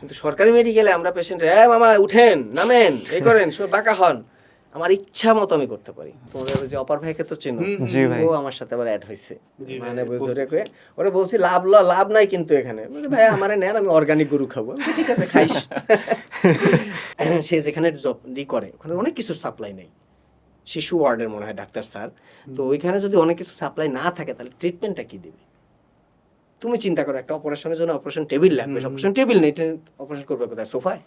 কিন্তু সরকারি মেডিকেলে আমরা পেশেন্ট মামা উঠেন নামেন এই করেন সব বাঁকা হন, আমার ইচ্ছা মতো আমি করতে পারি। তোমাদের ওই যে অপার ভাইকে তো চিনো, ও আমার সাথে আবার অ্যাড হয়েছে, মানে ধরে কয়ে ওরা বলছি লাভ নাই কিন্তু এখানে, ভাই আমারে নেন আমি অর্গানিক গরু খাবো, ঠিক আছে খাইস। সে যেখানে জব করে ওখানে অনেক কিছু সাপ্লাই নেই, শিশু ওয়ার্ডের মনে হয় ডাক্তার স্যার, তো ওইখানে যদি অনেক কিছু সাপ্লাই না থাকে তাহলে ট্রিটমেন্টটা কি দিবে? তুমি চিন্তা করো একটা অপারেশনের জন্য অপারেশন টেবিল লাগবে, অপারেশন টেবিল নেই, অপারেশন করবে কোথায়? সোফায়?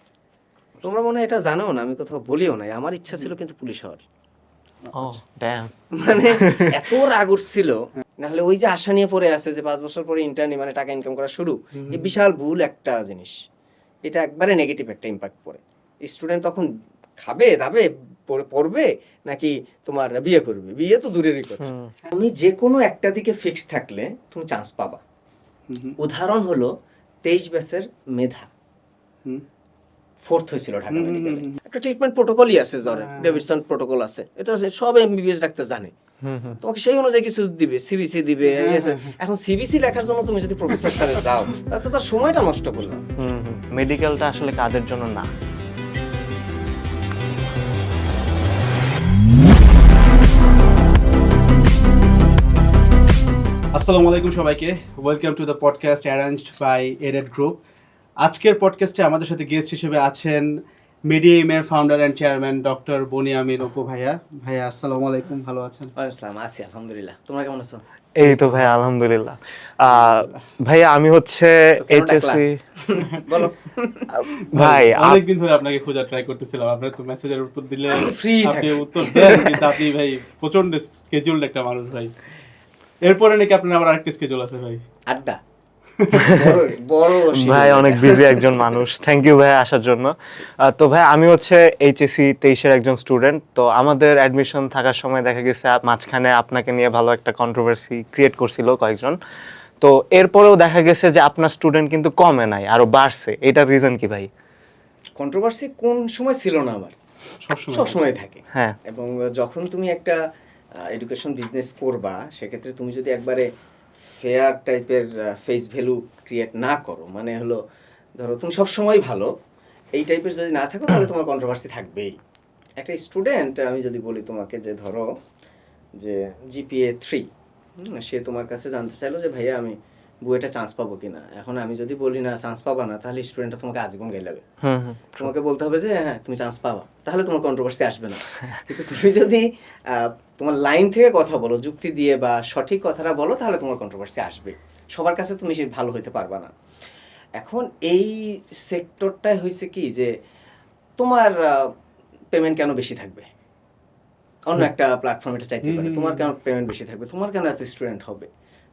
তোমরা মনে হয় এটা জানো না, আমি কোথাও বলিও নাই, আমার ইচ্ছা ছিল কিন্তু পুলিশ হওয়ার। মানে এত রাগ উঠছিল, নাহলে ওই যে আশা নিয়ে পড়ে আছে যে 5 বছর পরে ইন্টার্নি মানে টাকা ইনকাম করা শুরু, এই বিশাল ভুল একটা জিনিস, এটা একবারে নেগেটিভ একটা ইম্প্যাক্ট পড়ে। স্টুডেন্ট তখন খাবে দাবে পড়বে নাকি তোমার বিয়ে করবে, বিয়ে তো দূরেরই কথা। তুমি যে কোনো একটা দিকে ফিক্স থাকলে তুমি চান্স পাবা। উদাহরণ হলো 23 ব্যাচের মেধা 4th হয়েছিল ঢাকা মেডিকেলে, একটা ট্রিটমেন্ট প্রোটোকলই আছে, জ্বরের ডেভিডসন প্রোটোকল আছে, এটা সব এমবিবিএস ডাক্তার জানে, তোমাকে সেই অনুযায়ী কিছু দিবে, সিবিসি দিবে। এখন সিবিসি লেখার জন্য তুমি যদি প্রফেসর স্যারে যাও তাহলে তো তার সময়টা নষ্ট করলাম। মেডিকেলটা আসলে কাদের জন্য না। আসসালামু আলাইকুম সবাইকে, welcome to the podcast arranged by aided group. আজকের পডকাস্টে আমাদের সাথে গেস্ট হিসেবে আছেন মেডিএইমের founder and chairman doctor Boniamin Apu ভাইয়া। ভাইয়া আসসালামু আলাইকুম, ভালো আছেন? আসসালাম, আছি আলহামদুলিল্লাহ, তোমরা কেমন আছো? এই তো ভাই আলহামদুলিল্লাহ। ভাইয়া আমি হচ্ছে এইচএসসি। বলো ভাই, অনেকদিন ধরে আপনাকে খোঁজা ট্রাই করতেছিলাম, আপনার তো মেসেজের উত্তর দিলে আপনি উত্তর দেন, কিন্তু আপনি ভাই প্রচন্ড স্কেজুলড একটা মানুষ ভাই। এরপরে নাকি আপনার আবার আরেকটা স্কেজুল আছে ভাই, আড্ডা। বড় ভাই অনেক বিজি একজন মানুষ। থ্যাংক ইউ ভাই আসার জন্য। তো ভাই আমি হচ্ছে এইচএসসি 23-এর একজন স্টুডেন্ট। তো আমাদের অ্যাডমিশন থাকার সময় দেখা গেছে মাঝখানে আপনাকে নিয়ে ভালো একটা কন্ট্রোভার্সি ক্রিয়েট করছিল কয়েকজন। তো এরপরেও দেখা গেছে যে আপনার স্টুডেন্ট কিন্তু কমে নাই, আরো বাড়ছে। এটার রিজন কি ভাই? কন্ট্রোভার্সি কোন সময় ছিল না, আমার সব সময় থাকে। হ্যাঁ, এবং যখন তুমি একটা এডুকেশন বিজনেস করবা সেক্ষেত্রে তুমি যদি একবারে ফেয়ার টাইপের ফেস ভ্যালু ক্রিয়েট না করো, মানে হলো ধরো তুমি সব সময় ভালো এই টাইপের যদি না থাকো তাহলে তোমার কন্ট্রোভার্সি থাকবেই। একটা স্টুডেন্ট আমি যদি বলি তোমাকে যে ধরো যে জিপিএ 3, সে তোমার কাছে জানতে চাইলো যে ভাইয়া আমি বুয়েটে চান্স পাবো কিনা। এখন আমি যদি বলি না চান্স পাবা না, তাহলে স্টুডেন্টটা তোমাকে আজীবন গাইলাবে। তোমাকে বলতে হবে যে হ্যাঁ তুমি চান্স পাবা, তাহলে তোমার কন্ট্রোভার্সি আসবে না। কিন্তু তুমি যদি তোমার লাইন থেকে কথা বলো, যুক্তি দিয়ে বা সঠিক কথাটা বলো, তাহলে তোমার কন্ট্রোভার্সি আসবে। সবার কাছে তুমি সে ভালো হইতে পারবা না। এখন এই সেক্টরটাই হয়েছে কি যে তোমার পেমেন্ট কেন বেশি থাকবে, অন্য একটা প্ল্যাটফর্মে এটা চাইতে পারে, তোমার কেন পেমেন্ট বেশি থাকবে, তোমার কেন এত স্টুডেন্ট হবে,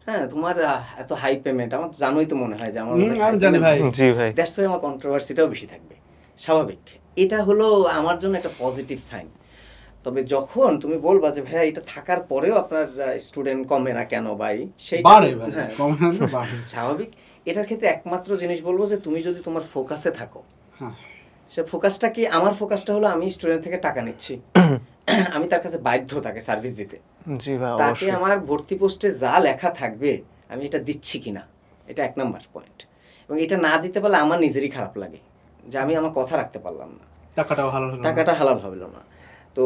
হ্যাঁ তোমার এত হাই পেমেন্ট, আমার জানোই তো মনে হয় যে আমার জানি ভাই, জি ভাই, দ্যাটস ওয়াই আমার কন্ট্রোভার্সিটাও বেশি থাকবে, স্বাভাবিক। এটা হলো আমার জন্য একটা পজিটিভ সাইন। তবে যখন তুমি বলবা যে ভাইয়া এটা থাকার পরেও আপনার স্টুডেন্ট কমে না কেন ভাই, সেই স্বাভাবিক। এটার ক্ষেত্রে একমাত্র জিনিস বলবো যে তুমি যদি তোমার ফোকাসে থাকো, সে ফোকাসটা কি, আমার ফোকাসটা হলো আমি স্টুডেন্ট থেকে টাকা নিচ্ছি, আমি তার কাছে বাধ্য তাকে সার্ভিস দিতে, তাকে আমার ভর্তি পোস্টে যা লেখা থাকবে আমি এটা দিচ্ছি কিনা, এটা 1 নাম্বার পয়েন্ট। এবং এটা না দিতে পারলে আমার নিজেরই খারাপ লাগে যে আমি আমার কথা রাখতে পারলাম না, টাকাটা হালাল হলো না। তো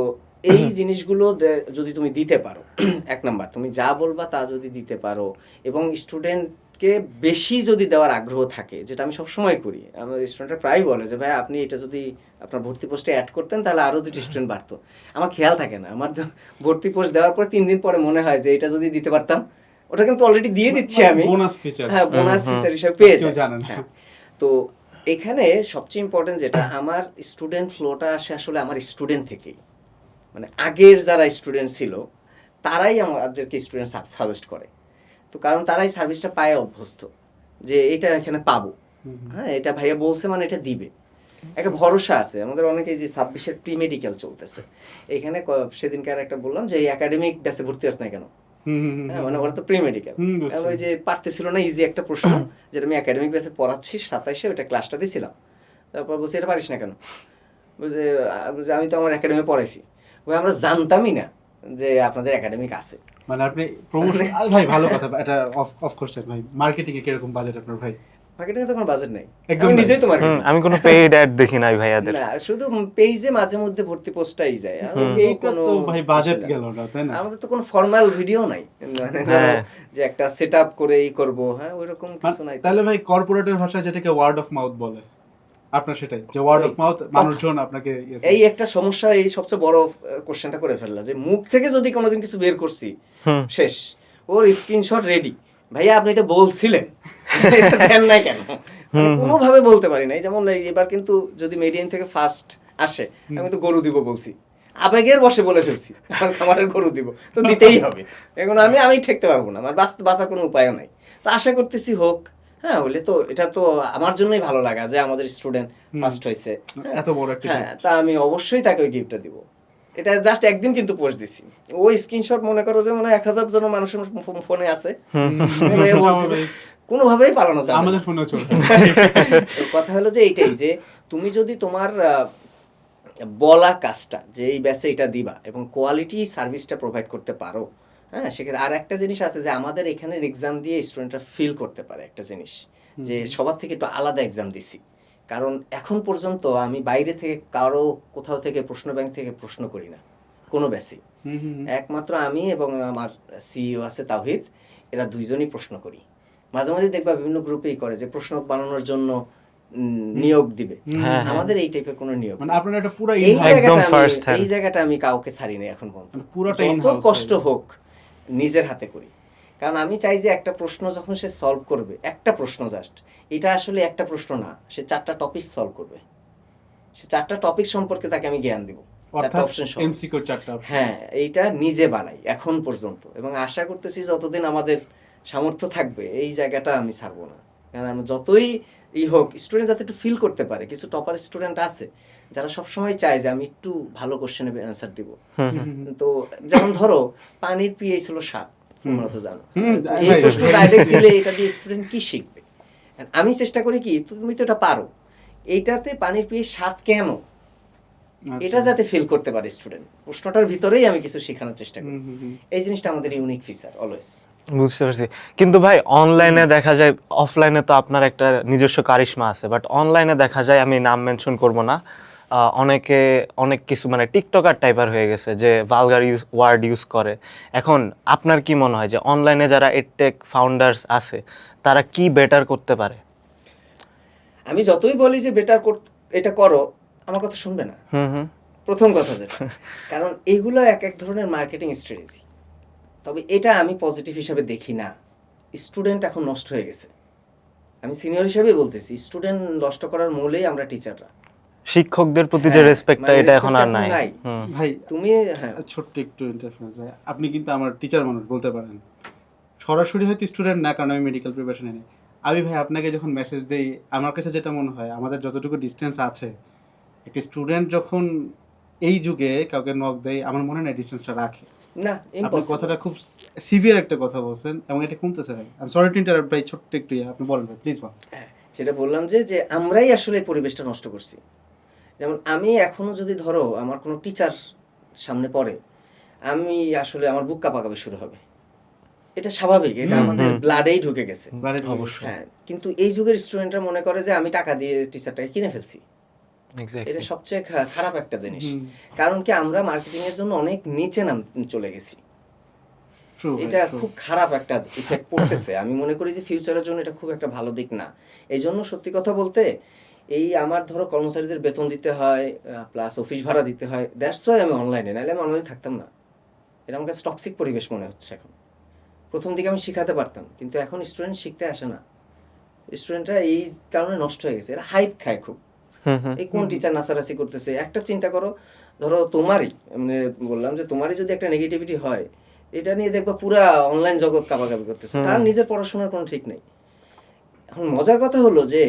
এই জিনিসগুলো যদি তুমি দিতে পারো, 1 নাম্বার তুমি যা বলবা তা যদি দিতে পারো, এবং স্টুডেন্টকে বেশি যদি দেওয়ার আগ্রহ থাকে, যেটা আমি সবসময় করি, আমার স্টুডেন্টরা প্রায় বলে যে ভাই আপনি এটা যদি আপনার ভর্তি পোস্টে অ্যাড করতেন তাহলে আরও 2টি স্টুডেন্ট বাড়তো। আমার খেয়াল থাকে না, আমার ভর্তি পোস্ট দেওয়ার পর 3 দিন পরে মনে হয় যে এটা যদি দিতে পারতাম, ওটা কিন্তু অলরেডি দিয়ে দিচ্ছি আমি, হ্যাঁ বোনাস ফিচার হিসেবে পেয়ে যাই। তো এখানে সবচেয়ে ইম্পর্টেন্ট যেটা, আমার স্টুডেন্ট ফ্লোটা আসে আসলে আমার স্টুডেন্ট থেকেই, মানে আগের যারা স্টুডেন্ট ছিল তারাই আমাদেরকে স্টুডেন্ট সাজেস্ট করে। তো কারণ তারাই সার্ভিসটা পায় অভ্যস্ত যে এটা এখানে পাবো, হ্যাঁ এটা ভাইয়া বলছে মানে এটা দিবে, একটা ভরসা আছে। আমাদের অনেকে যে 26-এর প্রি মেডিকেল চলতেছে, এখানে সেদিনকার একটা বললাম যে এই একাডেমিক ব্যাচে ভর্তি আসছে না কেন, হ্যাঁ মানে ওরা তো প্রি মেডিকেল, ওই যে পারতেছিল না ইজি একটা প্রশ্ন যেটা আমি একাডেমিক ব্যাচে পড়াচ্ছি 27-এ, ওইটা ক্লাসটা দিছিলাম, তারপর বলছি এটা পারিস না কেন, বলছে আমি তো আমার একাডেমি পড়াইছি। ওই আমরা জানতামই না যে আপনাদের একাডেমিক আছে, মানে আপনি প্রমোশন ভাই ভালো কথা, এটা অফ কোর্স ভাই। মার্কেটিং এ কিরকম বাজেট আপনার ভাই? মার্কেটিং এ তো কোনো বাজেট নাই, একদম আমি নাই। নিজেই তো মার্কেটিং। আমি কোনো পেইড অ্যাড দেখি নাই ভাইয়াদের। না, শুধু পেজে মাঝে মধ্যে ভর্তি পোস্টটাই যায়। আর অন্য এইটা কোনো তো ভাই বাজেট ইসে না। গেল না, তাই না? আমাদের তো কোনো ফর্মাল ভিডিও নাই, মানে ধরো হ্যাঁ। যে একটা সেটআপ করে ই করব, হ্যাঁ ওইরকম কিছু নাই। তাহলে ভাই কর্পোরেটের ভাষায় যেটাকে ওয়ার্ড অফ মাউথ বলে, আপনার সেটাই যে ওয়ার্ড অফ মাউথ, মানুষজন আপনাকে এই একটা সমস্যা, এই সবচেয়ে বড় কোশ্চেনটা করে ফেললা যে মুখ থেকে যদি কোনোদিন কিছু বের করছি, শেষ, ওর স্ক্রিনশট রেডি, ভাইয়া আপনি এটা বলছিলেন, এটা দেন নাই কেন, মানে কোনোভাবে বলতে পারি নাই। যেমন এবার কিন্তু যদি মিডিয়াম থেকে ফার্স্ট আসে, আমি তো গরু দিব বলছি, আবেগের বসে বলে ফেলছি আমার খামারের গরু দিব, তো দিতেই হবে। এখন আমি ঠেকতে পারবো না, আমার বাঁচার কোনো উপায়ও নাই। তো আশা করতেছি হোক, হ্যাঁ হলে তো এটা তো আমার জন্যই ভালো লাগা যে আমাদের স্টুডেন্ট ফার্স্ট হয়েছে, এত বড় একটা হ্যাঁ, তা আমি অবশ্যই তাকে ওই গিফটটা দিব। এটা জাস্ট একদিন কিন্তু পোস্ট দিছি, ওই স্ক্রিনশট মনে করো যে মনে হয় 1000 জন মানুষের ফোনে আছে, কোনোভাবেই পালানো যায় না। আমাদের ফোনেও চলছে। কথা হলো যে এইটাই, যে তুমি যদি তোমার বলা কাজটা যে এই ব্যাচে এটা দিবা এবং কোয়ালিটি সার্ভিসটা প্রোভাইড করতে পারো, হ্যাঁ, সেক্ষেত্রে আর একটা জিনিস আছে যে আমাদের এখানে এক্সাম দিয়ে স্টুডেন্টরা ফিল করতে পারে একটা জিনিস, যে সবার থেকে একটু আলাদা এক্সাম দিছি। কারণ এখন পর্যন্ত আমি বাইরে থেকে কারো কোথাও থেকে প্রশ্ন ব্যাংক থেকে প্রশ্ন করি না কোনো ব্যাচে, একমাত্র আমি এবং আমার সিইও আছে তাওহিদ, এরা দুইজনই প্রশ্ন করি। মাঝে মাঝে দেখবা বিভিন্ন গ্রুপেই করে যে প্রশ্ন বানানোর জন্য নিয়োগ দিবে, আমাদের এই টাইপের কোনো নিয়োগ মানে আপনারা এটা পুরো এই জায়গাটা আমি কাউকে ছাড়ি নাই এখন পর্যন্ত, পুরোটা যত কষ্ট হোক নিজের হাতে করি। কারণ আমি চাই যে একটা প্রশ্ন যখন সে সলভ করবে, একটা প্রশ্ন জাস্ট, এটা আসলে একটা প্রশ্ন না, সে 4টা টপিক সলভ করবে, সে 4টা টপিক সম্পর্কে তাকে আমি জ্ঞান দিব, 4টা অপশন সহ। এমসিকিউ 4টা, হ্যাঁ, এইটা নিজে বানাই এখন পর্যন্ত, এবং আশা করতেছি যতদিন আমাদের সামর্থ্য থাকবে এই জায়গাটা আমি ছাড়বো না। কারণ আমি যতই হোক, স্টুডেন্ট যাতে একটু ফিল করতে পারে। কিছু টপার স্টুডেন্ট আছে যারা সবসময় চায় যে আমি একটু ভালো কোশ্চেনে অ্যান্সার দিব। তো যেমন ধরো পানির পিএইচ হলো 7, তোমরা তো জানো, এই প্রশ্ন ডাইরেক্ট দিলে এটা দিয়ে স্টুডেন্ট কি শিখবে? আমি চেষ্টা করি কি, তুমি তো এটা পারো, এইটাতে পানির পিএইচ 7 কেন, এটা যাতে ফিল করতে পারে স্টুডেন্ট, প্রশ্নটার ভিতরেই আমি কিছু শেখানোর চেষ্টা করি। এই জিনিসটা আমাদের ইউনিক ফিচার অলওয়েজ। বুঝতে পারছি। কিন্তু ভাই অনলাইনে দেখা যায়, অফলাইনে তো আপনার একটা নিজস্ব কারিশমা আছে, বাট অনলাইনে দেখা যায়, আমি নাম মেনশন করব না, অনেকে অনেক কিছু মানে টিকটকার টাইপার হয়ে গেছে, যে ভালগার ওয়ার্ড ইউজ করে। এখন আপনার কি মনে হয় যে অনলাইনে যারা এডটেক ফাউন্ডার্স আছে তারা কি বেটার করতে পারে? আমি যতই বলি যে বেটার এটা করো, আমার কথা শুনবে না, প্রথম কথা যেটা, কারণ এগুলো এক এক ধরনের মার্কেটিং স্ট্র্যাটেজি। তবে এটা আমি পজিটিভ হিসাবে দেখি না। স্টুডেন্ট এখন নষ্ট হয়ে গেছে, আমি সিনিয়র হিসেবেই বলতেছি, স্টুডেন্ট নষ্ট করার মূলেই আমরা টিচাররা। শিক্ষকদের প্রতি যে রেসপেক্টটা, এটা এখন আর নাই। ভাই তুমি ছোট্ট একটু ইন্টারফারেন্স ভাই, আপনি কিন্তু আমার টিচার মানুষ বলতে পারেন, সরাসরি হয়তো স্টুডেন্ট না, কারণ আমি মেডিকেল প্রিপারেশন নিই। আমি ভাই আপনাকে যখন মেসেজ দেই, আমার কাছে যেটা মনে হয়, আমাদের যতটুকু ডিস্টেন্স আছে, একটা স্টুডেন্ট যখন এই যুগে কাউকে নক দেয়, আমার মনে হয় ডিস্টেন্সটা রাখে না। আপনি কথাটা খুব সিভিয়ার একটা কথা বলছেন, এবং এটা কমতেছে ভাই। আমি সরি টু ইন্টারাপ্ট ভাই, ছোট্ট একটু আপনি বলেন ভাই প্লিজ। সেটা বললাম যে আমরাই আসলে পরিবেশটা নষ্ট করছি। যেমন আমি এখনো যদি ধরো আমার কোনো টিচার সামনে পড়ে, আমি আসলে আমার বুক কাঁপাকাঁপি শুরু হবে, এটা স্বাভাবিক, এটা আমাদের ব্লাডেই ঢুকে গেছে। হ্যাঁ, কিন্তু এই যুগের স্টুডেন্টরা মনে করে যে আমি টাকা দিয়ে টিচারটাকে কিনে ফেলছি। এটা সবচেয়ে খারাপ একটা জিনিস। কারণ কি, আমরা মার্কেটিং এর জন্য অনেক নিচে চলে গেছি, এটা খুব খারাপ একটা ইফেক্ট পড়তেছে। আমি মনে করি যে ফিউচারের জন্য এটা খুব একটা ভালো দিক না। এই জন্য সত্যি কথা বলতে, এই আমার ধরো কর্মচারীদের বেতন দিতে হয়, প্লাস অফিস ভাড়া দিতে হয়, দ্যাটস ওয়াই আমি অনলাইনে, নাহলে আমি অনলাইনে থাকতাম না। এটা আমার কাছে টক্সিক পরিবেশ মনে হচ্ছে এখন। প্রথম দিকে আমি শিখাতে পারতাম, কিন্তু এখন স্টুডেন্ট শিখতে আসে না। স্টুডেন্টরা এই কারণে নষ্ট হয়ে গেছে, এরা হাইপ খায় খুব। এই কোন টিচার নাচারাচি করতেছে, একটা চিন্তা করো, ধরো তোমারই, মানে বললাম যে তোমারই যদি একটা নেগেটিভিটি হয়, এটা নিয়ে দেখবা পুরা অনলাইন জগৎ কাবাকাবি করতেছে, তার নিজের পড়াশোনার কোনো ঠিক নেই। এখন মজার কথা হলো যে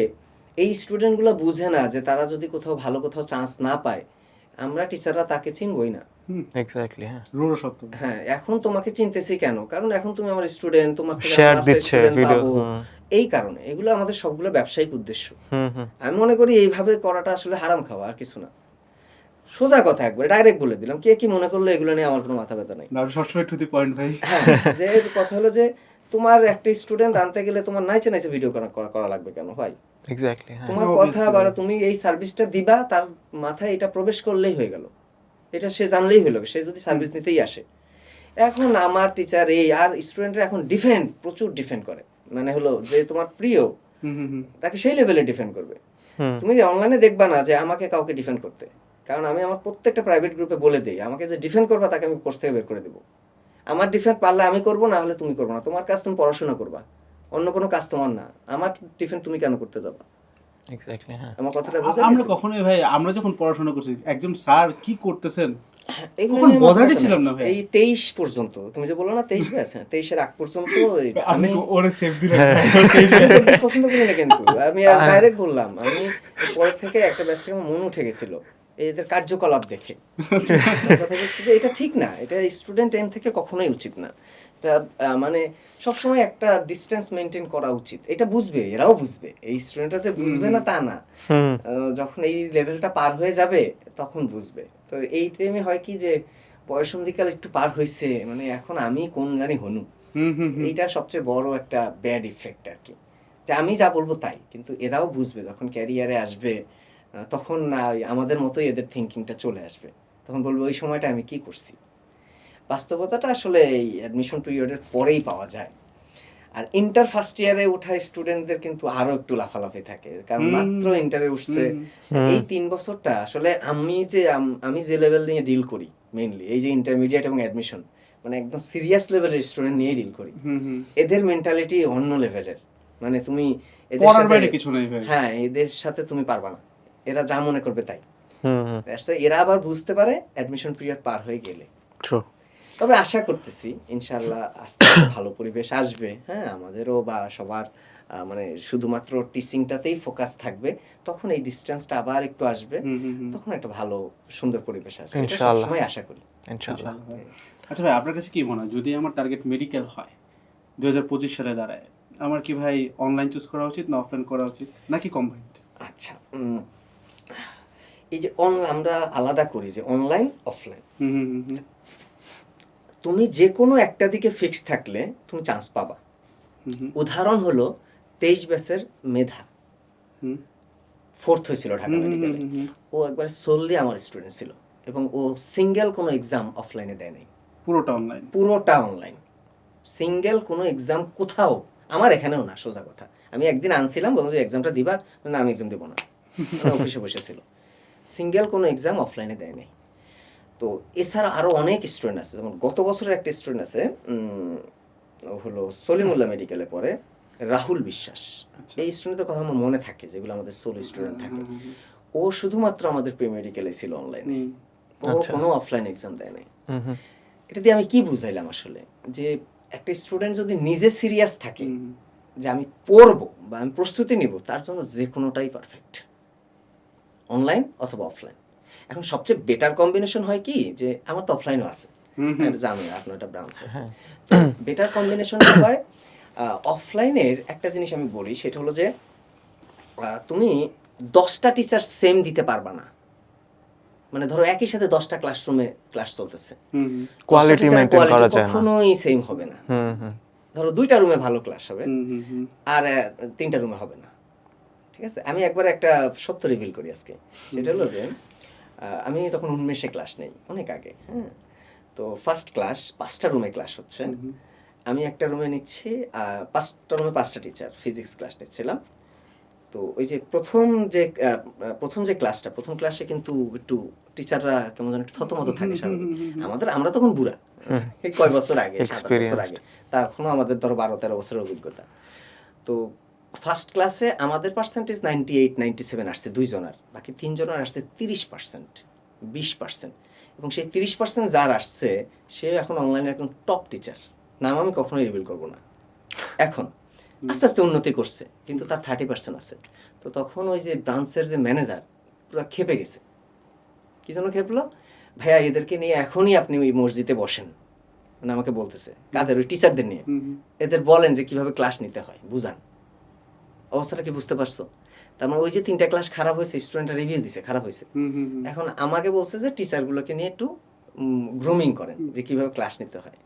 এই স্টুডেন্টগুলো বুঝে না যে তারা যদি কোথাও ভালো কোথাও চান্স না পায়, আমরা টিচাররা তাকে চিনবই না। এক্স্যাক্টলি, হ্যাঁ, রুড়ো সত্য। হ্যাঁ, এখন তোমাকে চিনতেছি কেন? কারণ এখন তুমি আমার স্টুডেন্ট, তোমার থেকে শেয়ার দিচ্ছে ভিডিও, এই কারণে। এগুলো আমাদের সবগুলো ব্যবসায়িক উদ্দেশ্য। আমি মনে করি এইভাবে করাটা আসলে হারাম খাওয়া, আর কিছু না। সোজা কথা একবারে ডাইরেক্ট বলে দিলাম, কে কি মনে করলো এগুলো নিয়ে আমার কোনো মাথা ব্যথা নাই। সবসময় টু দি পয়েন্ট ভাই। হ্যাঁ, যে কথা হলো যে তোমার একটা স্টুডেন্ট আনতে গেলে তোমার নাইচে নাইচে ভিডিও করা লাগবে কেন ভাই? এক্স্যাক্টলি, হ্যাঁ। তোমার কথা বা তুমি এই সার্ভিসটা দিবা, তার মাথায় এটা প্রবেশ করলেই হয়ে গেল, এটা সে জানলেই হলো, সে যদি সার্ভিস নিতেই আসে। এখন আমার টিচার এই আর স্টুডেন্টরা এখন প্রচুর ডিফেন্ড করে, মানে হলো যে তোমার প্রিয় তাকে সেই লেভেলে ডিফেন্ড করবে। তুমি অনলাইনে দেখবা না যে আমাকে কাউকে ডিফেন্ড করতে, কারণ আমি আমার প্রত্যেকটা প্রাইভেট গ্রুপে বলে দিই, আমাকে যে ডিফেন্ড করবা তাকে আমি কোর্স থেকে বের করে দেবো। আমার ডিফেন্ড পারলে আমি করবো, না হলে তুমি করবো না। তোমার কাজ তুমি পড়াশোনা করবা, অন্য কোনো কাজ তোমার না। আমার ডিফেন্ড তুমি কেন করতে যাবা? এক্স্যাক্টলি, হ্যাঁ। আমার কথাটা বুঝে আমরা কখনোই ভাই, আমরা যখন পড়াশোনা করছি একজন স্যার কি করতেছেন এগুলো তখন নিয়ে বোঝারই আমার ছিলাম না ভাই। এই 23 পর্যন্ত, তুমি যে বললো না 23 ব্যাচ, হ্যাঁ 23 এর আগ পর্যন্ত আমি আমি ওরে সেভ দিলাম। 24 পছন্দ করি না, কিন্তু আমি ডাইরেক্ট বললাম, আমি পরে থেকে একটা ব্যাচ থেকে আমার মন উঠে গেছিল এদের কার্যকলাপ দেখে। কথা বলছি যে এটা ঠিক না, এটা স্টুডেন্ট এন্ড থেকে কখনোই উচিত না। এটা মানে সবসময় একটা ডিস্টেন্স মেনটেন করা উচিত। এটা বুঝবে, এরাও বুঝবে, এই স্টুডেন্টরা যে বুঝবে না তা না, যখন এই লেভেলটা পার হয়ে যাবে তখন বুঝবে। তো এই টাইমে হয় কি যে বয়সন্ধিকাল একটু পার হয়েছে, মানে এখন আমি কোন জানি হনু, এইটা সবচেয়ে বড় একটা ব্যাড ইফেক্ট আর কি। যে আমি যা বলবো তাই, কিন্তু এরাও বুঝবে যখন ক্যারিয়ারে আসবে, তখন না আমাদের মতোই এদের থিঙ্কিংটা চলে আসবে, তখন বলবো ওই সময়টা আমি কি করছি। বাস্তবতাটা আসলে এই অ্যাডমিশন পিরিয়ডের পরেই পাওয়া যায়। আর ইন্টার ফার্স্ট ইয়ারে ওঠা স্টুডেন্টদের কিন্তু আরো একটু লাফালাফি থাকে, কারণ মাত্র ইন্টারে উঠছে। এই 3 বছরটা আসলে আমি যে লেভেল নিয়ে ডিল করি মেইনলি, এই যে ইন্টারমিডিয়েট এবং অ্যাডমিশন, মানে একদম সিরিয়াস লেভেলের স্টুডেন্ট নিয়ে ডিল করি। এদের মেন্টালিটি অন্য লেভেলের, মানে তুমি এদের সাথে কিছু নাই ভাই। হ্যাঁ, এদের সাথে তুমি পারবা না, এরা যা মনে করবে তাই। এরা আবার বুঝতে পারে অ্যাডমিশন পিরিয়ড পার হয়ে গেলে। তবে আশা করতেছি ইনশাআল্লাহ আস্তে আস্তে ভালো পরিবেশ আসবে, হ্যাঁ, আমাদেরও বা সবার, মানে শুধুমাত্র টিচিংটাতেই ফোকাস থাকবে, তখন এই ডিসটেন্সটা আবার একটু আসবে, তখন একটা ভালো সুন্দর পরিবেশ আসবে, এটা সবসময় আশা করি ইনশাআল্লাহ। আচ্ছা ভাই, আপনার কাছে কি মনে হয়, যদি আমার টার্গেট মেডিকেল হয় 2025 সালে দাঁড়ায়, আমার কি ভাই অনলাইন চুজ করা উচিত না অফলাইন করা উচিত, নাকি কম্বাইন্ড? আচ্ছা, এই যে আমরা আলাদা করি যে অনলাইন অফলাইন, তুমি যে কোনো একটা দিকে ফিক্স থাকলে তুমি চান্স পাবা। উদাহরণ হলো 23 ব্যাচের মেধা, 4th হয়েছিল ঢাকা মেডিকেলে, ও একবার সোললি আমার স্টুডেন্ট ছিল, এবং ও সিঙ্গেল কোনো এক্সাম অফলাইনে দেয় নাই, পুরোটা অনলাইন, সিঙ্গেল কোনো এক্সাম কোথাও, আমার এখানেও না, সোজা কথা। আমি একদিন আনছিলাম, বললাম যে এক্সামটা দিবা, না আমি এক্সাম দেবো না, অফিসে বসেছিল, সিঙ্গেল কোনো এক্সাম অফলাইনে দেয় নাই। তো এছাড়া আরো অনেক স্টুডেন্ট আছে, যেমন গত বছরের একটা স্টুডেন্ট আছে, হলো সলিমুল্লাহ মেডিকেলে পড়ে, রাহুল বিশ্বাস। এই স্টুডেন্টের কথা আমার মনে থাকে, যেগুলো আমাদের সোল স্টুডেন্ট থাকে, ও শুধুমাত্র আমাদের প্রি মেডিকেলে ছিল অনলাইনে, ও কোনো অফলাইন এক্সাম দেয় নাই। এটা দিয়ে আমি কি বুঝাইলাম আসলে, যে একটা স্টুডেন্ট যদি নিজে সিরিয়াস থাকে যে আমি পড়বো বা আমি প্রস্তুতি নিব, তার জন্য যে কোনোটাই পারফেক্ট, অনলাইন অথবা অফলাইন। এখন সবচেয়ে বেটার কম্বিনেশন হয় কি, যে আমার তো অফলাইনও আছে, জানো আপনার একটা ব্রাঞ্চ আছে, বেটার কম্বিনেশন হয় অফলাইনের। একটা জিনিস আমি বলি, সেটা হলো যে তুমি 10টা টিচার সেম দিতে পারবা না, মানে ধরো একই সাথে 10টা ক্লাসরুমে ক্লাস চলতেছে, কোয়ালিটি মেইনটেইন করা যায় না, কখনোই সেম হবে না। ধরো 2টা রুমে ভালো ক্লাস হবে, আর 3টা রুমে হবে না, ঠিক আছে? আমি একবার একটা সত্য রিভিল করি আজকে, সেটা হলো যে আমি তখন উন্মেষে ক্লাস নেই, অনেক আগে, হ্যাঁ। তো ফার্স্ট ক্লাস 5টা রুমে ক্লাস হচ্ছে, আমি একটা রুমে নিচ্ছি, 5টা রুমে 5টা টিচার ফিজিক্স ক্লাস নিচ্ছিলাম। তো ওই যে প্রথম যে ক্লাসটা, প্রথম ক্লাসে কিন্তু একটু টিচাররা কেমন যেন থতমত থাকে স্বাভাবিক। আমরা তখন বুড়া, কয় বছর আগে, 7 বছর আগে, তখনও আমাদের ধরো 12-13 বছরের অভিজ্ঞতা। তো ফার্স্ট ক্লাসে আমাদের পার্সেন্টেজ 98-97 আসছে 2 জনের, বাকি 3 জনের আসছে 30%, 20%, এবং সেই 30% যার আসছে সে এখন অনলাইনে একদম টপ টিচার, নাম আমি কখনোই রিভিল করবো না। এখন আস্তে আস্তে উন্নতি করছে, কিন্তু তার 30% আছে। তো তখন ওই যে ব্রাঞ্চের যে ম্যানেজার পুরো খেপে গেছে। কি জন্য খেপলো? ভাইয়া এদেরকে নিয়ে এখনই আপনি ওই মসজিদে বসেন, মানে আমাকে বলতেছে, কাদের? ওই টিচারদের নিয়ে, এদের বলেন যে কিভাবে ক্লাস নিতে হয়, বুঝান। অবস্থাটা কি বুঝতে পারছো? তার মানে ওই যে 3টা ক্লাস খারাপ হয়েছে, স্টুডেন্টরা রিভিউ দিছে খারাপ হয়েছে, এখন আমাকে বলছে যে টিচারগুলোকে নিয়ে একটু গ্রুমিং করেন, যে কিভাবে ক্লাস নিতে হয়।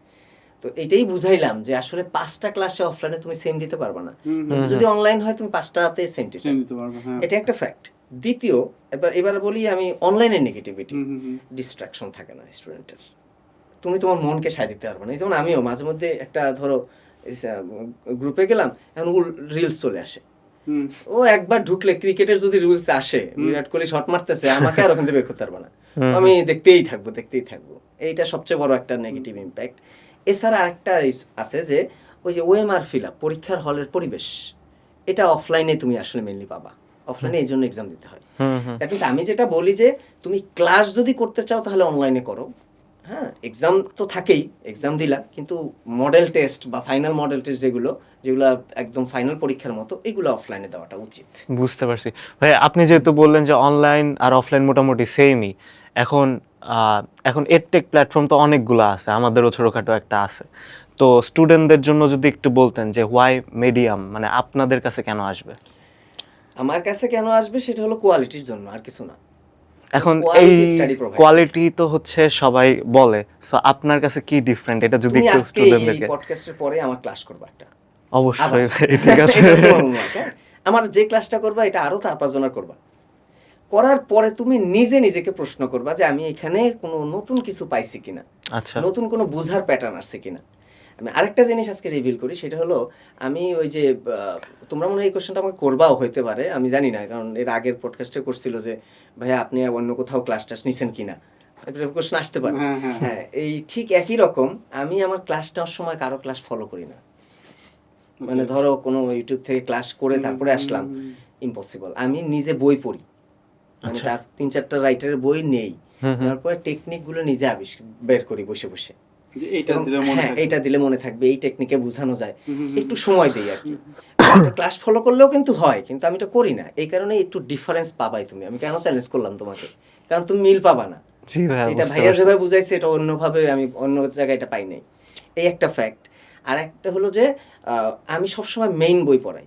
তো এটাই বুঝাইলাম যে আসলে 5টা ক্লাসে অফলাইনে তুমি সেম দিতে পারবে না, কিন্তু যদি অনলাইন হয় তুমি 5টাতে সেম দিতে পারবে। হ্যাঁ, এটা একটা ফ্যাক্ট। দ্বিতীয়, এবার বলি আমি অনলাইনের নেগেটিভিটি, ডিস্ট্রাকশন থাকে না স্টুডেন্টের, তুমি তোমার মনকে সায় দিতে পারবে না। যেমন আমিও মাঝে মধ্যে একটা ধরো গ্রুপে গেলাম, এখন রিলস চলে আসে, ও একবার ঢুকলে ক্রিকেটের যদি রুলস আসে, বিরাট কোহলি শট মারতেছে, আমাকে আর ওখান থেকে বের করতে পারবে না, আমি দেখতেই থাকবো। এইটা সবচেয়ে বড় একটা নেগেটিভ ইম্প্যাক্ট। এছাড়া আরেকটা আছে যে ওই যে ওএমআর ফিল আপ, পরীক্ষার হলের পরিবেশ, এটা অফলাইনে তুমি আসলে মেনলি পাবা, অফলাইনে এই জন্য এক্সাম দিতে হয়। দ্যাট মিনস আমি যেটা বলি যে তুমি ক্লাস যদি করতে চাও তাহলে অনলাইনে করো, হ্যাঁ এক্সাম তো থাকেই, এক্সাম দিলা, কিন্তু মডেল টেস্ট বা ফাইনাল মডেল টেস্ট যেগুলো একদম ফাইনাল পরীক্ষার মতো, এগুলো অফলাইনে দেওয়াটা উচিত। বুঝতে পারছি ভাই। আপনি যেহেতু বললেন যে অনলাইন আর অফলাইন মোটামুটি সেমই, এখন এডটেক প্ল্যাটফর্ম তো অনেকগুলো আছে, আমাদেরও ছোটখাটো একটা আছে। তো স্টুডেন্টদের জন্য যদি একটু বলতেন যে হোয়াই মিডিয়াম, মানে আপনাদের কাছে কেন আসবে? আমার কাছে কেন আসবে সেটা হলো কোয়ালিটির জন্য, আর কিছু না। এখন এই Quality study provide কোয়ালিটি তো হচ্ছে সবাই বলে, সো আপনার কাছে কি ডিফারেন্ট এটা যদি তুমি একটু আজকে এই স্টুডেন্টদেরকে। পডকাস্টের পরে আমার ক্লাস করবা একটা, অবশ্যই আবার। ভাই, ঠিক আছে। এটা তোমার homework, হ্যাঁ? আমার যে ক্লাসটা করবা এটা আরো 4-5 জনের করবা, করার পরে তুমি নিজেকে প্রশ্ন করবা যে আমি এখানে কোনো নতুন কিছু পাইছি কিনা, আচ্ছা, নতুন কোনো বুঝার প্যাটার্ন আসছে কিনা। আমি আরেকটা জিনিস আজকে রিভিল করি, সেটা হলো আমি ওই যে তোমরা মনে হয় এই কোশ্চেনটা আমাকে করবাও হইতে পারে, আমি জানি না, কারণ এর আগের পডকাস্টে করছিল যে ভাইয়া আপনি অন্য কোথাও ক্লাস টাস নিছেন কিনা, কোশ্চেন আসতে পারে। হ্যাঁ, এই ঠিক একই রকম আমি আমার ক্লাস নেওয়ার সময় কারো ক্লাস ফলো করি না, মানে ধরো কোনো ইউটিউব থেকে ক্লাস করে তারপরে আসলাম, ইম্পসিবল। আমি নিজে বই পড়ি, মানে 3-4টা রাইটারের বই নেই, তারপরে টেকনিক গুলো নিজে বের করি বসে বসে, এইটা দিলে মনে থাকবে, এই টেকনিকে বোঝানো যায়, একটু সময় দিই আর কি। ক্লাস ফলো করলেও কিন্তু হয়, কিন্তু আমি এটা করি না, এই কারণে একটু ডিফারেন্স পাবাই তুমি। আমি কেন চ্যালেঞ্জ করলাম তোমাকে, কারণ তুমি মিল পাবা না। জি ভাই, এটা ভাইয়া যেভাবে বুঝাইছে এটা অন্যভাবে আমি অন্য জায়গায় এটা পাই নাই, এই একটা ফ্যাক্ট। আর একটা হলো যে আমি সবসময় মেইন বই পড়াই,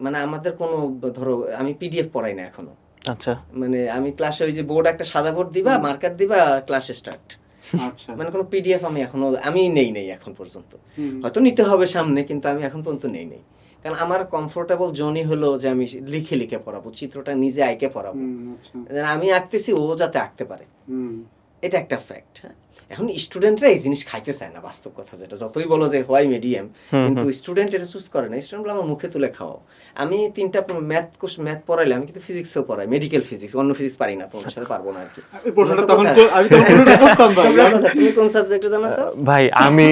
মানে আমাদের কোনো ধরো আমি পিডিএফ পড়াই না এখনো। আচ্ছা, মানে আমি ক্লাসে ওই যে বোর্ড একটা সাদা বোর্ড দিবা, মার্কার দিবা, ক্লাস স্টার্ট, মানে কোনো পিডিএফ আমি নেই এখন পর্যন্ত, হয়তো নিতে হবে সামনে, কিন্তু আমি এখন পর্যন্ত নেই। কারণ আমার কমফোর্টেবল জোনই হলো যে আমি লিখে পড়াবো, চিত্রটা নিজে আঁকে পড়াবো, আমি আঁকতেছি ও যাতে আঁকতে পারে, এটা একটা ফ্যাক্ট। হ্যাঁ, এখন স্টুডেন্টরা এই জিনিস খাইতে চায় না, বাস্তব কথা যেটা, যতই বলো যে হোয়াই মিডিয়াম, কিন্তু স্টুডেন্ট এটা চুজ করে না। স্টুডেন্ট বলে আমার মুখে তুলে খাওয়াও। আমি 3টা ম্যাথ পড়াইলে, আমি কিন্তু ফিজিক্সও পড়াই, মেডিকেল ফিজিক্স, অন্য ফিজিক্স পারি না, তোমার সাথে পারবো না আর কি। তুমি কোন সাবজেক্টে জানো স্যার? ভাই আমি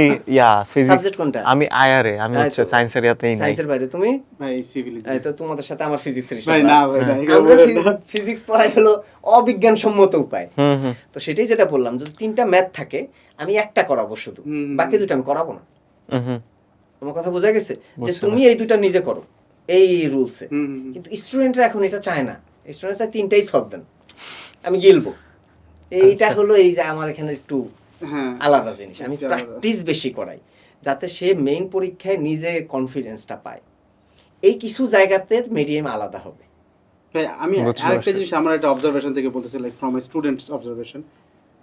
ফিজিক্স। সাবজেক্ট কোনটা? আমি আইআরএ, আমি হচ্ছে সায়েন্স এরিয়াতেই নাই। সায়েন্সের বাইরে তুমি? ভাই সিভিল। এই তো তোমাদের সাথে আমার ফিজিক্সের হিসাব। ভাই না ভাই না, আমরা ফিজিক্স পড়াই হলো অবিজ্ঞানসম্মত উপায়। তো সেটাই যেটা বললাম, যদি 3টা ম্যাথ থাকে আমি একটা করাবো শুধু, বাকি 2টা আমি করাবো না। তোমার কথা বোঝা গেছে যে তুমি এই 2টা নিজে করো, এই রুলসে। কিন্তু স্টুডেন্টরা এখন এটা চায় না, স্টুডেন্ট চায় 3টাই সলভ দেন, আমি গিলবো। এইটা হলো এই যে আমার এখানে একটু আলাদা জিনিস, আমি প্র্যাকটিস বেশি করাই যাতে সে মেইন পরীক্ষায় নিজে কনফিডেন্সটা পায়। এই কিছু জায়গাতে মিডিয়াম আলাদা হবে। আমি আরেকটা জিনিস আমার একটা অবজারভেশন থেকে বলতেছি, like from my students observation,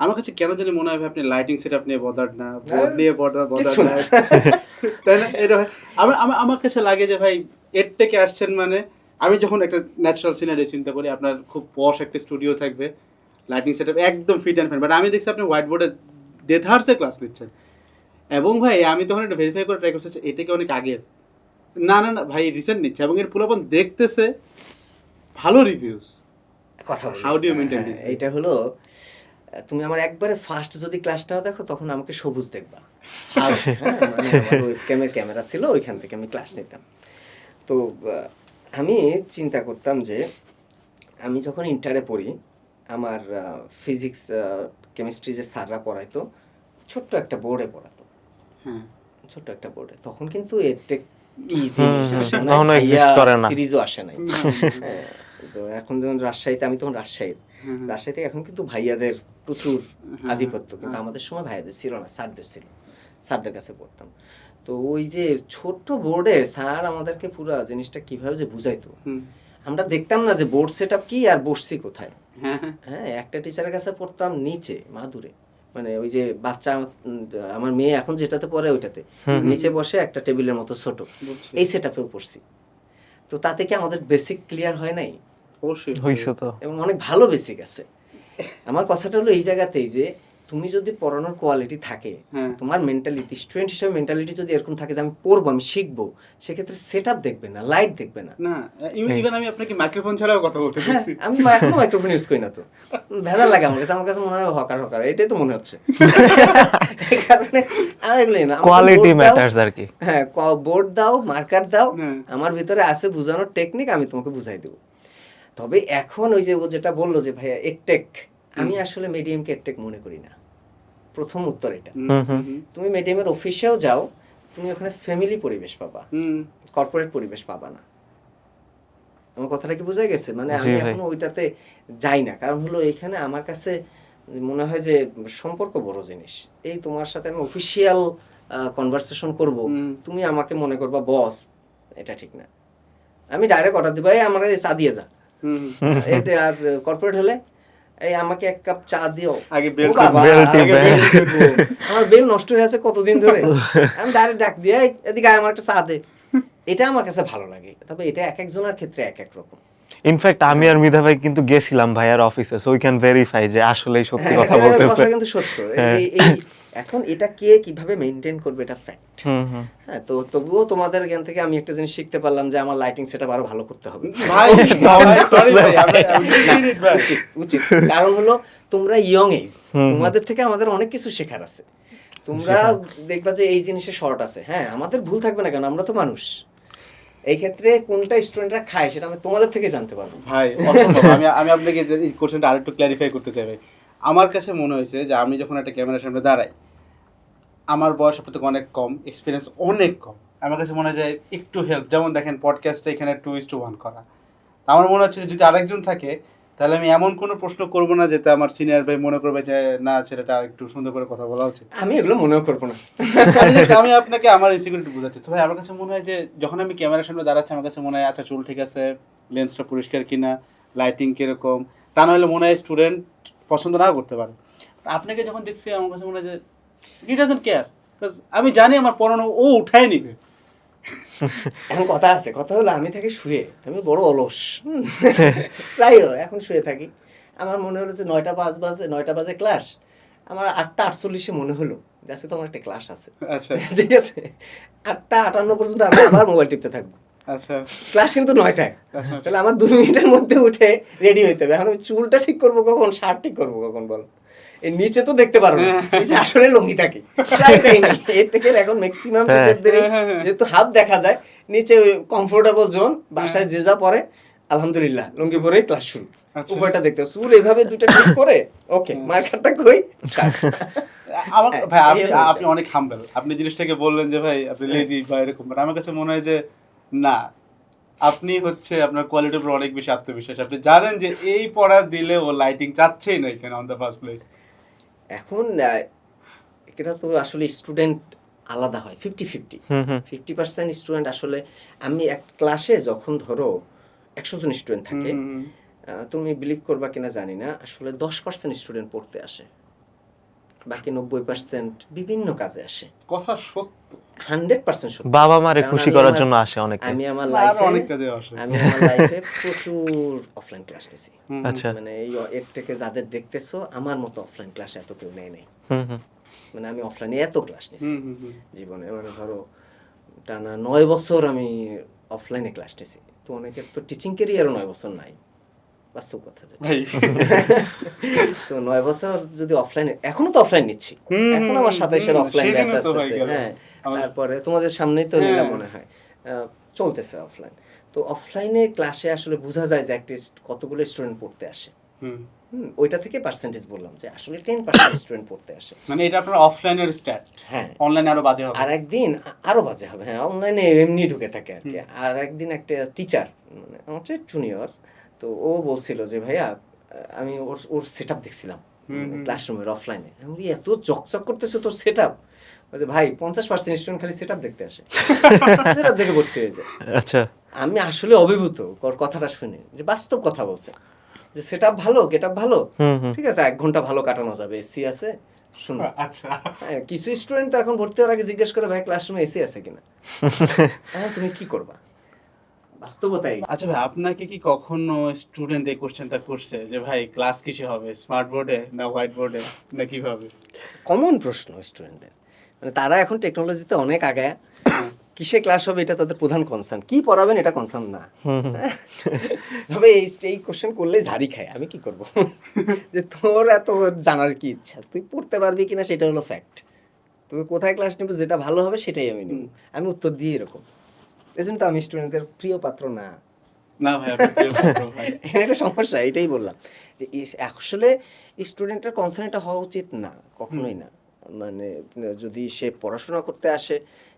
আমার কাছে কেন জানি মনে হয় আপনি লাইটিং সেটআপ নিয়ে বদার্ড না, বোর্ড নিয়ে বদার্ড না, তাই না? এটা আমার কাছে লাগে যে ভাই এর থেকে আসছেন, মানে আমি যখন একটা ন্যাচারাল সিনারি চিন্তা করি, আপনার খুব পশ একটা স্টুডিও থাকবে, লাইটিং সেটআপ একদম ফিট অ্যান্ড ফাইন, বাট আমি দেখছি আপনি হোয়াইট বোর্ডে দেধারসে ক্লাস নিচ্ছেন। এবং ভাই আমি তখন একটা ভেরিফাই করে ট্রাই করছি এটা কি অনেক আগের, না ভাই রিসেন্ট নিচ্ছে, এবং এর পুরোপন দেখতেছে ভালো রিভিউজ। কথা how do you maintain this? এটা হলো, তুমি আমার একবারে ফার্স্ট যদি ক্লাসটাও দেখো তখন আমাকে সবুজ দেখবা। ক্যামেরা ছিল, ওইখান থেকে আমি ক্লাস নিতাম। তো আমি চিন্তা করতাম যে আমি যখন ইন্টারে পড়ি, আমার ফিজিক্স কেমিস্ট্রি যে স্যাররা পড়াইতো ছোট্ট একটা বোর্ডে পড়াতো, ছোট্ট একটা বোর্ডে। তখন কিন্তু এডটেক কি জিনিস সিরিজও আসে নাই। তো এখন যখন রাজশাহীতে, আমি তখন রাজশাহীতে, এখন কিন্তু ভাইয়াদের প্রচুর আধিপত্য, কিন্তু আমাদের সময় ভাইয়াদের ছিল না, স্যারদের ছিল, স্যারদের কাছে পড়তাম। তো ওই যে ছোট্ট বোর্ডে স্যার আমাদেরকে পুরো জিনিসটা কিভাবে যে বুঝাইতো, আমরা দেখতাম না যে বোর্ড সেটআপ কি আর বসছি কোথায়। হ্যাঁ, একটা টিচারের কাছে পড়তাম নিচে মাদুরে, মানে ওই যে বাচ্চা আমার মেয়ে এখন যেটাতে পড়ে ওইটাতে নিচে বসে একটা টেবিলের মতো ছোট, এই সেটআপেও পড়ছি। তো তাতে কি আমাদের বেসিক ক্লিয়ার হয় নাই? অবশ্যই হইছে তো। এবং অনেক ভালো বেসিক আছে। আমার কথাটা হলো এই জায়গাতেই যে তুমি যদি পড়ানোর কোয়ালিটি থাকে, তোমার মেন্টালিটি, স্টুডেন্ট হিসেবে মেন্টালিটি যদি এরকম থাকে যে আমি পড়বো, আমি শিখবো, সেক্ষেত্রে সেটআপ দেখবে না, লাইট দেখবে না। না, ইভেন আমি আপনাকে মাইক্রোফোন ছাড়াও কথা বলতে বলছি। আমি এখনো মাইক্রোফোন ইউজ করি না, তো ভেজাল লাগে আমার কাছে মনে হয় হকার হকার, এটাই তো মনে হচ্ছে। এই কারণে আর এগুলোই না, কোয়ালিটি ম্যাটারস আর কি। হ্যাঁ, বোর্ড দাও, মার্কার দাও, আমার ভিতরে আছে বোঝানোর টেকনিক, আমি তোমাকে বুঝাই দেবো। তবে এখন ওই যে ও যেটা বললো যে ভাইয়া এডটেক, আমি আসলে মিডিয়ামকে এডটেক মনে করি না। প্রথম উত্তর এটা। তুমি মিডিয়ামের অফিসেও যাও, তুমি ওখানে ফ্যামিলি পরিবেশ পাবা, কর্পোরেট পরিবেশ পাবা না। আমার কথাটা কি বোঝা গেছে? মানে আমি এখনো ওইটাতে যাই না, কারণ হলো এখানে আমার কাছে মনে হয় যে সম্পর্ক বড় জিনিস। এই তোমার সাথে আমি অফিসিয়াল কনভারসেশন করব, তুমি আমাকে মনে করবা বস, এটা ঠিক না। আমি ডাইরেক্ট অর্ডার দিবা, এই আমার চা দিয়ে যা। এটা আর কর্পোরেট হলে এই আমাকে এক কাপ চা দিও, আগে বেল আমার বেল নষ্ট হয়ে আছে কতদিন ধরে, আমি ডাইরেক্ট ডাক দিয়ে এদিকে আমার একটা চা দে। এটা আমার কাছে ভালো লাগে। তবে এটা এক একজনের ক্ষেত্রে এক এক রকম। ইনফ্যাক্ট আমি আর মৃধা ভাই কিন্তু গেছিলাম ভাইয়ার অফিসে, সো উই ক্যান ভেরিফাই যে আসলেই সত্যি কথা বলতেছে। কথা কিন্তু সত্য। এই এখন এটা কে কিভাবে মেইনটেইন করবে এটা ফ্যাক্ট। হ্যাঁ, তো তবুও তোমাদের জ্ঞান থেকে আমি একটা জিনিস শিখতে পারলাম যে আমার লাইটিং সেটআপ আরো ভালো করতে হবে। ভাই সরি ভাই, উচিত। কারণ হলো তোমরা ইয়ং এজ, তোমাদের থেকে আমাদের অনেক কিছু শেখার আছে। তোমরা দেখবা যে এই জিনিসে শর্ট আছে। হ্যাঁ, আমাদের ভুল থাকবে না কেন, আমরা তো মানুষ। এই ক্ষেত্রে কোনটা স্টুডেন্টরা খায় সেটা আমি তোমাদের থেকে জানতে পারবো। ভাই আমি আপনাকে এই কোশ্চেনটা আরেকটু ক্ল্যারিফাই করতে চাই ভাই। আমার কাছে মনে হয়েছে যে আমি যখন একটা ক্যামেরার সামনে দাঁড়াই, আমার বয়স আপনার থেকে অনেক কম, এক্সপিরিয়েন্স অনেক কম। আমার কাছে মনে হয় যে একটু হেল্প, যেমন দেখেন পডকাস্টটা এখানে 2:1 করা, আমার মনে হচ্ছে যে যদি আরেকজন থাকে তাহলে আমি এমন কোনো প্রশ্ন করবো না যেটা আমার সিনিয়র ভাই মনে করবে যে না, ছেলেটা একটু সুন্দর করে কথা বলা উচিত। আমি এগুলো মনেও করবো না। আমি আপনাকে আমার ইনসিকিউরিটি বোঝাচ্ছি। তো ভাই আমার কাছে মনে হয় যে যখন আমি ক্যামেরার সামনে দাঁড়াচ্ছি, আমার কাছে মনে হয় আচ্ছা চুল ঠিক আছে, লেন্সটা পরিষ্কার কিনা, লাইটিং কিরকম, তা নাহলে মনে হয় স্টুডেন্ট পছন্দ নাও করতে পারে। আপনাকে যখন দেখছি আমার কাছে মনে হয় যে হি ডাজন্ট কেয়ার, আমি জানি আমার পড়ানো ও উঠাই নিবে। এখন কথা হলো আমি থাকি শুয়ে, আমি বড় অলস, প্রায় এখন শুয়ে থাকি। আমার মনে হলো যে 9টা বাজে ক্লাস, আমার 8:48 মনে হলো যে আজকে তো আমার একটা ক্লাস আছে। আচ্ছা, ঠিক আছে, 8:58 পর্যন্ত আমি আবার মোবাইল টিপতে থাকবো। আচ্ছা, ক্লাস কিন্তু 9টায়, তাহলে আমার 2 মিনিটের মধ্যে উঠে রেডি হইতে হবে। এখন আমি চুলটা ঠিক করবো কখন, শার্ট ঠিক করবো কখন, বল? এই নিচে তো দেখতে পারো না, নিচে আসলে লুঙ্গি থাকে, এখন ম্যাক্সিমাম টিচারদেরই যেহেতু হাফ দেখা যায়, নিচে কমফোর্টেবল জোন, বাসায় যে যা পরে আলহামদুলিল্লাহ লুঙ্গি পরেই ক্লাস শুরু। উপরটা দেখতে চুল এইভাবে দুটো ঠিক করে ওকে, মার্কারটা কই আমার ভাই আপনি অনেক হাম্বল। আপনি জিনিসটাকে বললেন যে ভাই আপনি লেজি বা এরকম, বাট আমার কাছে মনে হয় যে না, আপনি হচ্ছে আপনার কোয়ালিটির উপর অনেক বেশি আত্মবিশ্বাস। আপনি জানেন যে এই পড়া দিলে ও লাইটিং চাচ্ছেই না এখানে অন দ্য ফার্স্ট প্লেস। এখন এটা তো আসলে স্টুডেন্ট আলাদা হয়, 50-50। 50% স্টুডেন্ট আসলে, আমি এক ক্লাসে যখন ধরো 100 জন স্টুডেন্ট থাকে, তুমি বিলিভ করবা কিনা জানি না, আসলে 10% স্টুডেন্ট পড়তে আসে, বাকি 90% বিভিন্ন কাজে আসে। কথা সত্য, 100% সত্য। বাবা মারে খুশি করার জন্য আসে অনেকে। আমি আমার লাইফে অনেক কাজে আসে। আমি আমার লাইফে প্রচুর অফলাইন ক্লাস নিয়েছি। আচ্ছা, মানে এই এর থেকে যাদের দেখতেছো আমার মতো অফলাইন ক্লাস এত কেউ নেয় নাই। মানে আমি অফলাইনে এত ক্লাস নিয়েছি জীবনে, মানে ধরো টানা 9 বছর আমি অফলাইনে ক্লাস নিয়েছি। তো অনেকের তো টিচিং ক্যারিয়ারও 9 বছর নাই, বাস্তব কথা। তো 9 বছর যদি অফলাইনে, এখনো তো অফলাইন নিচ্ছি, এখন আমার 27-এর অফলাইন ব্যাচ আসতেছে। হ্যাঁ, তারপরে তোমাদের সামনেই তো নিলাম মনে হয়, চলতেছে অফলাইন। তো অফলাইনে ক্লাসে আসলে বোঝা যায় যে একটা কতগুলো স্টুডেন্ট পড়তে আসে। ওইটা থেকে পার্সেন্টেজ বললাম যে আসলে 10% স্টুডেন্ট পড়তে আসে। মানে এটা আপনার অফলাইনের স্ট্যাট। হ্যাঁ, অনলাইনে আরো বাজে হবে, আর একদিন আরো বাজে হবে। হ্যাঁ, অনলাইনে এমনি ঢুকে থাকে আর কি। আর একদিন একটা টিচার, মানে আমার চেয়ে জুনিয়র, তো ও বলছিল যে ভাইয়া আমি ওর সেটআপ দেখছিলাম ক্লাসরুমের অফলাইনে, আমি এত চকচক করতেছে তোর সেটআপ, বলছে ভাই 50% স্টুডেন্ট খালি সেটআপ দেখতে আসে, সেটআপ দেখে ভর্তি হয়ে যায়। আচ্ছা, আমি আসলে অভিভূত কথাটা শুনে, যে বাস্তব কথা বলছে, যে সেটআপ ভালো, গেটআপ ভালো, ঠিক আছে 1 ঘন্টা ভালো কাটানো যাবে, এসি আছে, শুনো আচ্ছা হ্যাঁ, কিছু স্টুডেন্ট তো এখন ভর্তি হওয়ার আগে জিজ্ঞেস করে ভাই ক্লাসরুমে এসি আছে কিনা। এখন তুমি কি করবা, বাস্তবতাই। আচ্ছা ভাই, আপনাকে কি কখনো স্টুডেন্ট এই কোশ্চেনটা করছে যে ভাই ক্লাস কিসে হবে, স্মার্ট বোর্ডে না হোয়াইট বোর্ডে না কিভাবে? কমন প্রশ্ন স্টুডেন্টদের, মানে তারা এখন টেকনোলজিতে অনেক আগায়, কিসে ক্লাস হবে এটা তাদের প্রধান কনসার্ন, কি পড়াবেন এটা কনসার্ন না। তবে এই কোশ্চেন করলেই ঝাড়ি খায়, আমি কি করব যে তোর এত জানার কি ইচ্ছা, তুই পড়তে পারবি কিনা সেটা হলো ফ্যাক্ট, তুই কোথায় ক্লাস নেবে যেটা ভালো হবে সেটাই আমি নেব, আমি উত্তর দিই এরকম। এই জন্য তো আমি স্টুডেন্টদের প্রিয় পাত্র না। না ভাই, আপনি প্রিয় পাত্র ভাই। এটা সমস্যা, এটাই বললাম যে আসলে স্টুডেন্টের কনসার্ন এটা হওয়া উচিত না, কখনোই না। মানে যদি সে পড়াশোনা করতে আসে,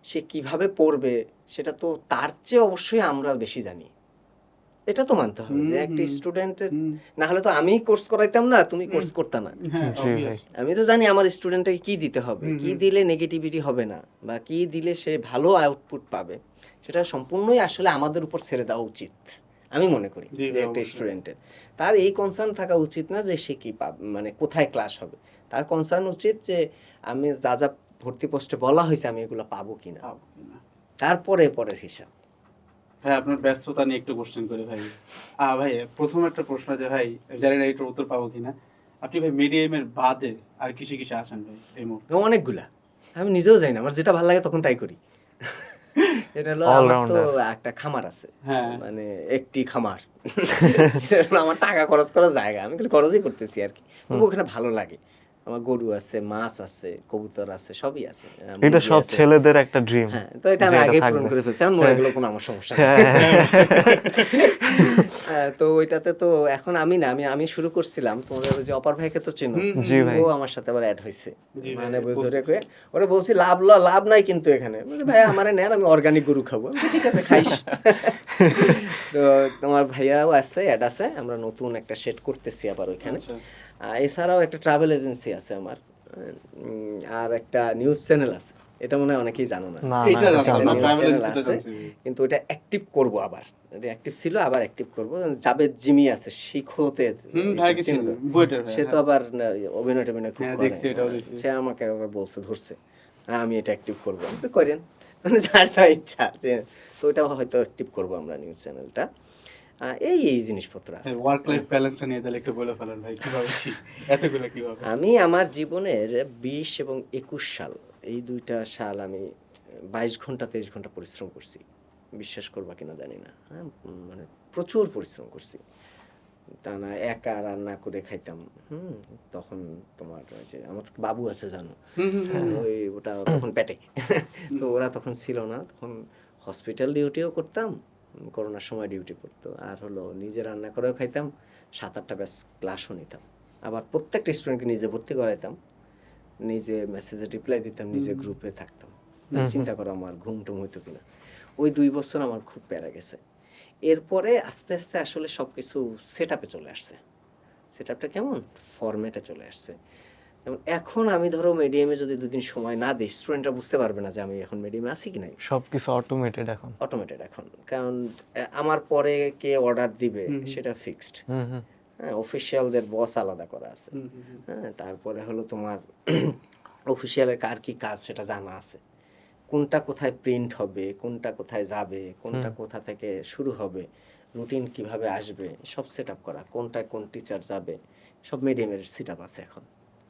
সে কিভাবে পড়বে সেটা তো তার চেয়ে অবশ্যই আমরা বেশি জানি, এটা তো মানতে হবে যে একটা স্টুডেন্টের, না হলে তো আমি কোর্স করাইতাম না, তুমি কোর্স করতে না। হ্যাঁ, জি ভাই। obvious। আমি তো জানি আমার স্টুডেন্টকে কি দিতে হবে, কি দিলে নেগেটিভিটি হবে না, বা কি দিলে সে ভালো আউটপুট পাবে, সেটা সম্পূর্ণই আসলে আমাদের উপর ছেড়ে দেওয়া উচিত আমি মনে করি। জি, যে একটা অবশ্যই। স্টুডেন্টের তার এই কনসার্ন থাকা উচিত না যে সে কি পাবে, মানে কোথায় ক্লাস হবে, তার কনসার্ন উচিত যে আমি যা যা ভর্তি পোস্টে বলা হয়েছে আমি এগুলো পাবো কিনা, পাবো কিনা। তারপরে পরের হিসাব। ভাই আপনার ব্যস্ততা নিয়ে একটু কোশ্চেন করে ভাই। ভাই প্রথম একটা প্রশ্ন যে ভাই, জানি না এটার উত্তর পাবো কিনা, আপনি ভাই মিডিয়ামের বাদে আর কিসে কিসে আছেন ভাই এই মুহূর্তে? অনেকগুলা, আমি নিজেও জানি না, আমার যেটা ভালো লাগে তখন তাই করি। এটা হলো আমার তো একটা খামার আছে, হ্যাঁ। মানে একটি খামার, সেটা হলো আমার টাকা খরচ করার জায়গা, আমি খালি খরচই করতেছি আর কি, তবু ওখানে ভালো লাগে। আমার গরু আছে, মাছ আছে, কবুতর আছে, সবই আছে। এটা মুরগি সব আছে। ছেলেদের একটা ড্রিম। হ্যাঁ, তো এটা আমি আগে পূরণ করে ফেলছি, এখন মরে গেলেও কোনো আমার সমস্যা নেই। তো ওইটাতে তো এখন আমি না, আমি শুরু করছিলাম, তোমাদের ওই যে অপার ভাইকে তো চেনো, জি ভাই। ও আমার সাথে আবার অ্যাড হয়েছে, জি ভাই, মানে ধরে বুঝতেছি। কয়ে ওরে বলছি লাভ নাই কিন্তু এখানে, বলছে ভাই আমারে নেন, আমি অর্গানিক গরু খাবো। আমি বলি, ঠিক আছে খাইস। তো তোমার ভাইয়াও আছে, অ্যাড আছে, আমরা নতুন একটা সেট করতেছি আবার ওইখানে। আচ্ছা। এছাড়াও একটা ট্রাভেল এজেন্সি আছে আমার, আর একটা নিউজ চ্যানেল আছে, এটা মনে হয় অনেকেই জানো না। না, এটা না, জানতাম না, News travel channel agency টা আছে, জানছি। কিন্তু ওটা অ্যাক্টিভ করব আবার, এটা অ্যাক্টিভ ছিল আবার অ্যাক্টিভ করব। জাবেদ জিমি আছে শিখোতে, ভাই কি ছিল? বুয়েটের ভাই, সে তো হ্যাঁ। আবার অভিনয় টভিনয় খুব হ্যাঁ, করে, দেখছি, এটাও দেখছি। সে আমাকে আবার বলছে, ধরছে আমি এটা অ্যাক্টিভ করবো, আমি তো করেন, মানে যার যা ইচ্ছা, যে তো ওটা হয়তো অ্যাক্টিভ করবো আমরা নিউজ চ্যানেলটা। এই জিনিসপত্র আছে। ওয়ার্ক লাইফ ব্যালেন্সটা নিয়ে তাহলে একটু বলে ফেলেন ভাই, কিভাবে কি এতগুলো কিভাবে? আমি আমার জীবনের 20 এবং 21 সাল, এই দুইটা সাল আমি 22 ঘন্টা 23 ঘন্টা পরিশ্রম করছি, বিশ্বাস করবা কিনা জানি না, হ্যাঁ, মানে প্রচুর পরিশ্রম করছি। তা না একা রান্না করে খাইতাম, তখন তোমার ওই যে আমার বাবু আছে জানো, ওই ওটা তখন পেটে, তো ওরা তখন ছিল না, তখন হসপিটাল ডিউটিও করতাম, করোনার সময় ডিউটি করতো, আর হলো নিজে রান্না করেও খাইতাম, 7-8টা ব্যাচ ক্লাসও নিতাম, আবার প্রত্যেকটা স্টুডেন্টকে নিজে ভর্তি করাইতাম, নিজে মেসেজে রিপ্লাই দিতাম, নিজে গ্রুপে থাকতাম। চিন্তা করো আমার ঘুম টুম হইতো কিনা। ওই 2 বছর আমার খুব প্যারা গেছে। এরপরে আস্তে আস্তে আসলে সব কিছু সেট আপে চলে আসছে। সেট আপটা কেমন ফরম্যাটে চলে আসছে। যেমন এখন আমি ধরো মিডিয়ামে যদি 2 দিন সময় না দিই, স্টুডেন্টরা বুঝতে পারবে না যে আমি এখন মিডিয়ামে আছি কি নাই। সবকিছু অটোমেটেড এখন। অটোমেটেড এখন, কারণ আমার পরে কে অর্ডার দিবে সেটা ফিক্সড। হ্যাঁ, অফিসিয়ালদের বস আলাদা করা আছে। হ্যাঁ, তারপরে হলো তোমার অফিসিয়ালের কার কি কাজ সেটা জানা আছে, কোনটা কোথায় প্রিন্ট হবে, কোনটা কোথায় যাবে, কোনটা কোথা থেকে শুরু হবে, রুটিন কিভাবে আসবে, সব সেট আপ করা, কোনটা কোন টিচার যাবে, সব মিডিয়ামের সেট আপ আছে এখন।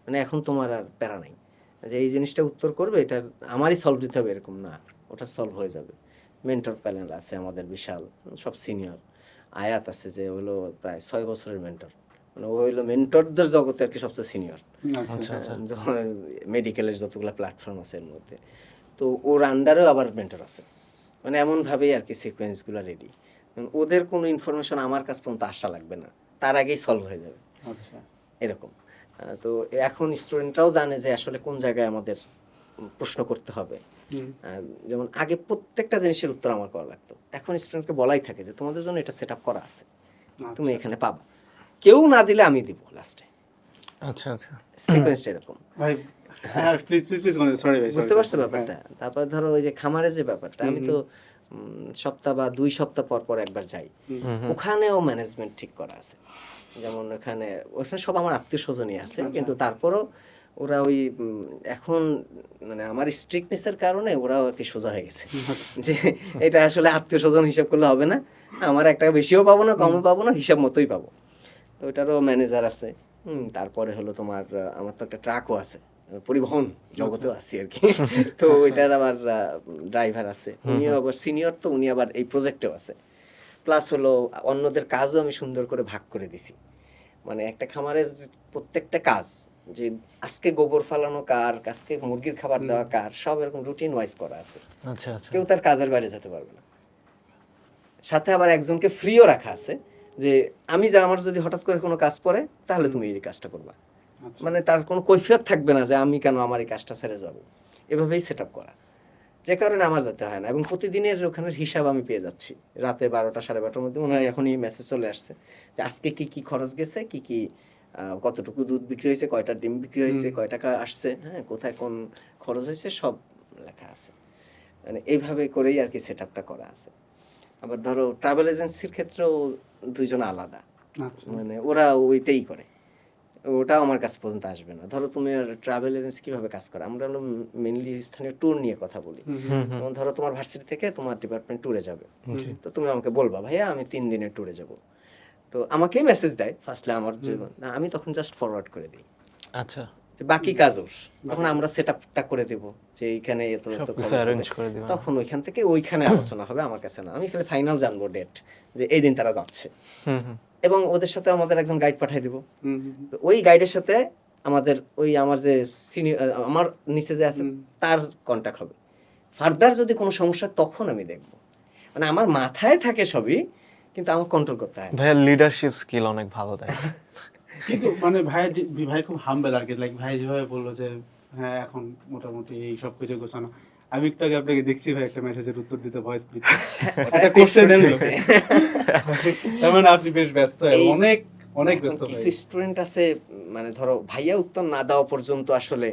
মানে এখন তোমার আর প্যারা নাই যে এই জিনিসটা উত্তর করবে, এটা আমারই সলভ দিতে হবে এরকম না, ওটা সলভ হয়ে যাবে। মেন্টর প্যানেল আছে আমাদের বিশাল, সব সিনিয়র। আয়াত আছে যে হলো প্রায় 6 বছরের মেন্টর, মানে ও হইলো মেন্টরদের জগতে আর কি সবচেয়ে সিনিয়র, আচ্ছা। মেডিকেলের যতগুলো প্ল্যাটফর্ম আছে এর মধ্যে। তো ওর আন্ডারেও আবার মেন্টর আছে, মানে এমনভাবেই আর কি সিকোয়েন্সগুলো রেডি, ওদের কোনো ইনফরমেশন আমার কাছ পর্যন্ত আসা লাগবে না, তার আগেই সলভ হয়ে যাবে, আচ্ছা। এরকম। তো এখন স্টুডেন্টরাও জানে যে আসলে কোন জায়গায় আমাদের প্রশ্ন করতে হবে। যেমন আগে প্রত্যেকটা জিনিসের উত্তর আমার করা লাগতো, এখন স্টুডেন্টকে বলাই থাকে যে তোমাদের জন্য এটা সেট আপ করা আছে, তুমি এখানে পাবা, কেউ না দিলে আমি দিব লাস্টে। আচ্ছা আচ্ছা, সিকোয়েন্সটা এরকম। ভাই প্লিজ সরি ভাই, বুঝতে পারছো ব্যাপারটা? তারপর ধরো ওই যে খামারের যে ব্যাপারটা, আমি তো সপ্তাহ বা 2 সপ্তাহ পর পর একবার যাই, ওখানেও ম্যানেজমেন্ট ঠিক করা আছে। যেমন ওখানে সব আমার আত্মীয় স্বজনই আছে, কিন্তু তারপরও ওরা ওই এখন মানে আমার স্ট্রিক্টনেসের কারণে ওরাও আর কি সোজা হয়ে গেছে যে এটা আসলে আত্মীয় স্বজন হিসাব করলে হবে না, আমার একটা বেশিও পাবো না কমও পাবো না, হিসাব মতোই পাবো। তো ওইটারও ম্যানেজার আছে। তারপরে হলো তোমার আমার তো একটা ট্রাকও আছে, পরিবহন জগতেও আছি আর কি। তো ওইটার আবার ড্রাইভার আছে, উনিও আবার সিনিয়র, তো উনি আবার এই প্রজেক্টেও আছে। প্লাস হলো অন্যদের কাজও আমি সুন্দর করে ভাগ করে দিছি। মানে একটা খামারের প্রত্যেকটা কাজ, যে আজকে গোবর ফালানো কার, আজকে মুরগির খাবার দেওয়া কার, সব এরকম রুটিন ওয়াইজ করা আছে। আচ্ছা আচ্ছা। কেউ তার কাজের বাইরে যেতে পারবে না। সাথে আবার একজনকে ফ্রিও রাখা আছে, যে আমি যা আমার যদি হঠাৎ করে কোনো কাজ পড়ে তাহলে তুমি এই কাজটা করবা, মানে তার কোনো কৈফিয়ত থাকবে না যে আমি কেন আমার এই কাজটা ছেড়ে যাব। এভাবেই সেট আপ করা, যে কারণে আমার যেতে হয় না। এবং প্রতিদিনের ওখানের হিসাব আমি পেয়ে যাচ্ছি রাতে 12টা 12:30টার মধ্যে। মনে হয় এখনই মেসেজ চলে আসছে যে আজকে কি কি খরচ গেছে, কি কি কতটুকু দুধ বিক্রি হয়েছে, কয়টা ডিম বিক্রি হয়েছে, কয় টাকা আসছে, হ্যাঁ কোথায় কোন খরচ হয়েছে সব লেখা আছে। মানে এইভাবে করেই আর কি সেট আপটা করা আছে। আবার ধরো ট্রাভেল এজেন্সির ক্ষেত্রেও দুইজন আলাদা, মানে ওরা ওইটাই করে, ওটাও আমার কাছে পর্যন্ত আসবে না। ধরো তুমি ট্রাভেল এজেন্সি কিভাবে কাজ করে, আমরা মেইনলি স্থানীয় ট্যুর নিয়ে কথা বলি। যেমন ধরো তোমার ভার্সিটি থেকে তোমার ডিপার্টমেন্ট ট্যুরে যাবে, তো তুমি আমাকে বলবা ভাইয়া আমি 3 দিনের ট্যুরে যাব, তো আমাকেই মেসেজ দেয় ফার্স্টলি আমার না, আমি তখন জাস্ট ফরওয়ার্ড করে দিই। আচ্ছা, যে বাকি কাজ ওর, তখন আমরা সেট আপটা করে দেব যে এইখানে এত অ্যারেঞ্জ করে দিবেন, তখন ওইখান থেকে ওইখানে আলোচনা হবে, আমার কাছে না। আমি খালি ফাইনাল জানবো ডেট, যে এই দিন তারা যাচ্ছে, এবং ওদের সাথে আমাদের একজন গাইড পাঠিয়ে দিব। তো ওই গাইডের সাথে আমাদের ওই আমার যে সিনিয়র, আমার নিচে যে আছে তার কন্ট্যাক্ট হবে। ফার্দার যদি কোনো সমস্যা তখন আমি দেখব, মানে আমার মাথায় থাকে সবই, কিন্তু আমার কন্ট্রোল করতে হয়। ভাইয়া লিডারশিপ স্কিল অনেক ভালো তাই। কিন্তু মানে ভাই খুব হাম্বেল আর কি, লাইক ভাই যেভাবে বললো যে হ্যাঁ এখন মোটামুটি এই সব কিছু গোছানো। আমি একটু আগে আপনাকে দেখছি ভাই একটা মেসেজের উত্তর দিতে, ভয়েস দিতে, একটা কোশ্চেন ছিল, তার মানে আপনি বেশ ব্যস্ত, অনেক অনেক ব্যস্ত। কিছু স্টুডেন্ট আছে মানে ধরো ভাইয়া উত্তর না দেওয়া পর্যন্ত আসলে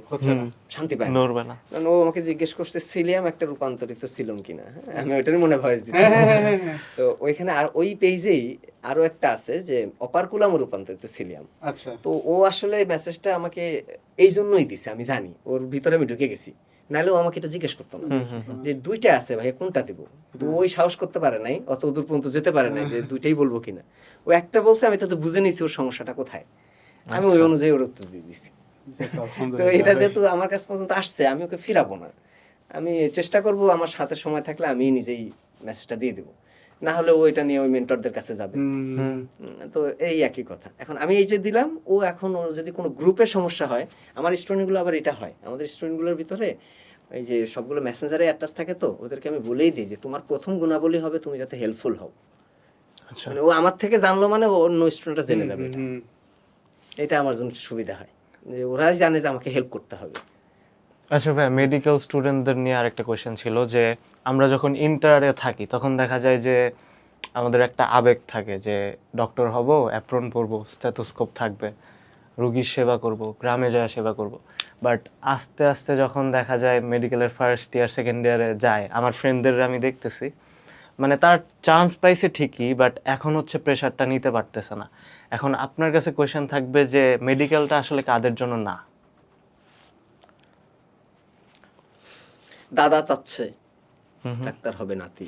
শান্তি পায় না। ও আমাকে জিজ্ঞেস করছে সিলিয়াম একটা রূপান্তরিত ছিলাম কিনা, আমি ওইটারই মনে ভয়েস দিচ্ছি। তো ওইখানে আর ওই পেজেই আরো একটা আছে যে অপারকুলাম রূপান্তরিত সিলিয়াম। আচ্ছা, তো ও আসলে মেসেজটা আমাকে এই জন্যই দিছে, আমি জানি ওর ভিতরে আমি ঢুকে গেছি, নাহলে ও আমাকে এটা জিজ্ঞেস করতো না যে দুইটা আছে ভাই কোনটা দিব। তো ওই সাহস করতে পারে নাই, অত দূর পর্যন্ত যেতে পারে নাই যে দুইটাই বলবো কিনা। ও একটা বলছে, আমি তাতে বুঝে নিয়েছি ওর সমস্যাটা কোথায়, আমি ওই অনুযায়ী ওর উত্তর দিয়ে দিছি। তো এটা যেহেতু আমার কাছ পর্যন্ত আসছে, আমি ওকে ফিরাবো না, আমি চেষ্টা করব আমার সাথে সময় থাকলে আমি নিজেই মেসেজটা দিয়ে দেবো, না হলে ও এটা নিয়ে ওই মেন্টরদের কাছে যাবে। তো এই একই কথা। এখন আমি এই যে দিলাম, ও এখন ওর যদি কোনো গ্রুপের সমস্যা হয়, আমার স্টুডেন্টগুলো আবার এটা হয়, আমাদের স্টুডেন্টগুলোর ভিতরে এই যে সবগুলো মেসেঞ্জারে অ্যাটাচ থাকে, তো ওদেরকে আমি বলেই দিই যে তোমার প্রথম গুণাবলী হবে তুমি যাতে হেল্পফুল হও। মানে ও আমার থেকে জানলো মানে ও অন্য স্টুডেন্টরা জেনে যাবে, এটা আমার জন্য সুবিধা হয়, যে ওরাই জানে যে আমাকে হেল্প করতে হবে। আচ্ছা ভাই, মেডিকেল স্টুডেন্টদের নিয়ে আরেকটা কোশ্চেন ছিল যে আমরা যখন ইন্টারে থাকি তখন দেখা যায় যে আমাদের একটা আবেগ থাকে যে ডক্টর হব, অ্যাপ্রন পরবো, স্টেথোস্কোপ থাকবে, রোগীর সেবা করব, গ্রামে যায় সেবা করব। বাট আস্তে আস্তে যখন দেখা যায় মেডিকেলের ফার্স্ট ইয়ার সেকেন্ড ইয়ারে যায়, আমার ফ্রেন্ডদের আমি দেখতেছি মানে তার চান্স পাইছে ঠিকই, বাট এখন হচ্ছে প্রেশারটা নিতে পারতেছে না। এখন আপনার কাছে কোয়েশ্চেন থাকবে যে মেডিকেলটা আসলে কাদের জন্য না? দাদা চাচ্ছে ডাক্তার হবে নাতি,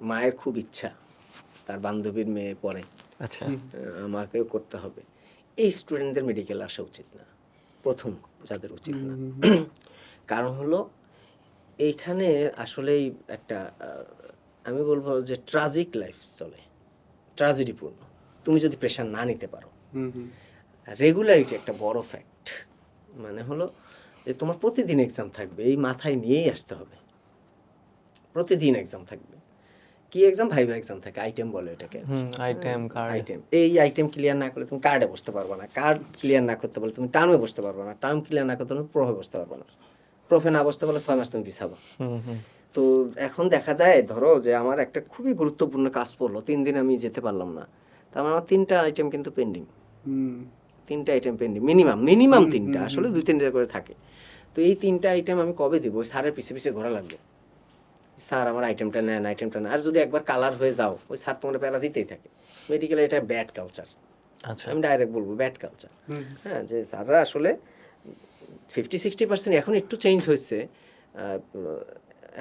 মায়ের খুব ইচ্ছা তার বান্ধবীর মেয়ে পড়ে, আচ্ছা, আমাকেও করতে হবে, এই স্টুডেন্টদের মেডিকেল আসা উচিত না, প্রথম যাদের উচিত না। কারণ হলো এইখানে আসলেই একটা আমি বলবো যে ট্রাজিক লাইফ চলে, ট্রাজেডিপূর্ণ। তুমি যদি প্রেশার না নিতে পারো, রেগুলারিটি একটা বড় ফ্যাক্ট। মানে হলো যে তোমার প্রতিদিন এক্সাম থাকবে, এই মাথায় নিয়েই আসতে হবে, প্রতিদিন এক্সাম থাকবে। কি এক্সাম? ভাইভা এক্সাম থাকে, আইটেম বলে এটাকে, আইটেম। এই আইটেম ক্লিয়ার না করলে তুমি কার্ডে বসতে পারবে না, কার্ড ক্লিয়ার না করতে পারলে তুমি টার্মে বসতে পারবে না, টার্ম ক্লিয়ার না করতে পারলে প্রফে বসতে পারবে না, প্রফে না বসতে পারলে 6 মাস তুমি পিছাবো। তো এখন দেখা যায় ধরো যে আমার একটা খুবই গুরুত্বপূর্ণ কাজ পড়লো, 3 দিন আমি যেতে পারলাম না, তার মানে আমার 3টা আইটেম কিন্তু পেন্ডিং, 3টা আইটেম পেন্ডিং, মিনিমাম 3টা, আসলে 2-3 দিন করে থাকে। তো এই 3টা আইটেম আমি কবে দিব? ওই স্যারের পিছে পিছে ঘোরা লাগবে, স্যার আমার আইটেমটা নেন, আইটেমটা নেন। আর যদি একবার কালার হয়ে যাও, ওই স্যার তোমার প্যারা দিতেই থাকে। মেডিকেলে এটা ব্যাড কালচার, আচ্ছা, আমি ডাইরেক্ট বলবো ব্যাড কালচার। হ্যাঁ, যে স্যাররা আসলে 50-60% এখন একটু চেঞ্জ হয়েছে,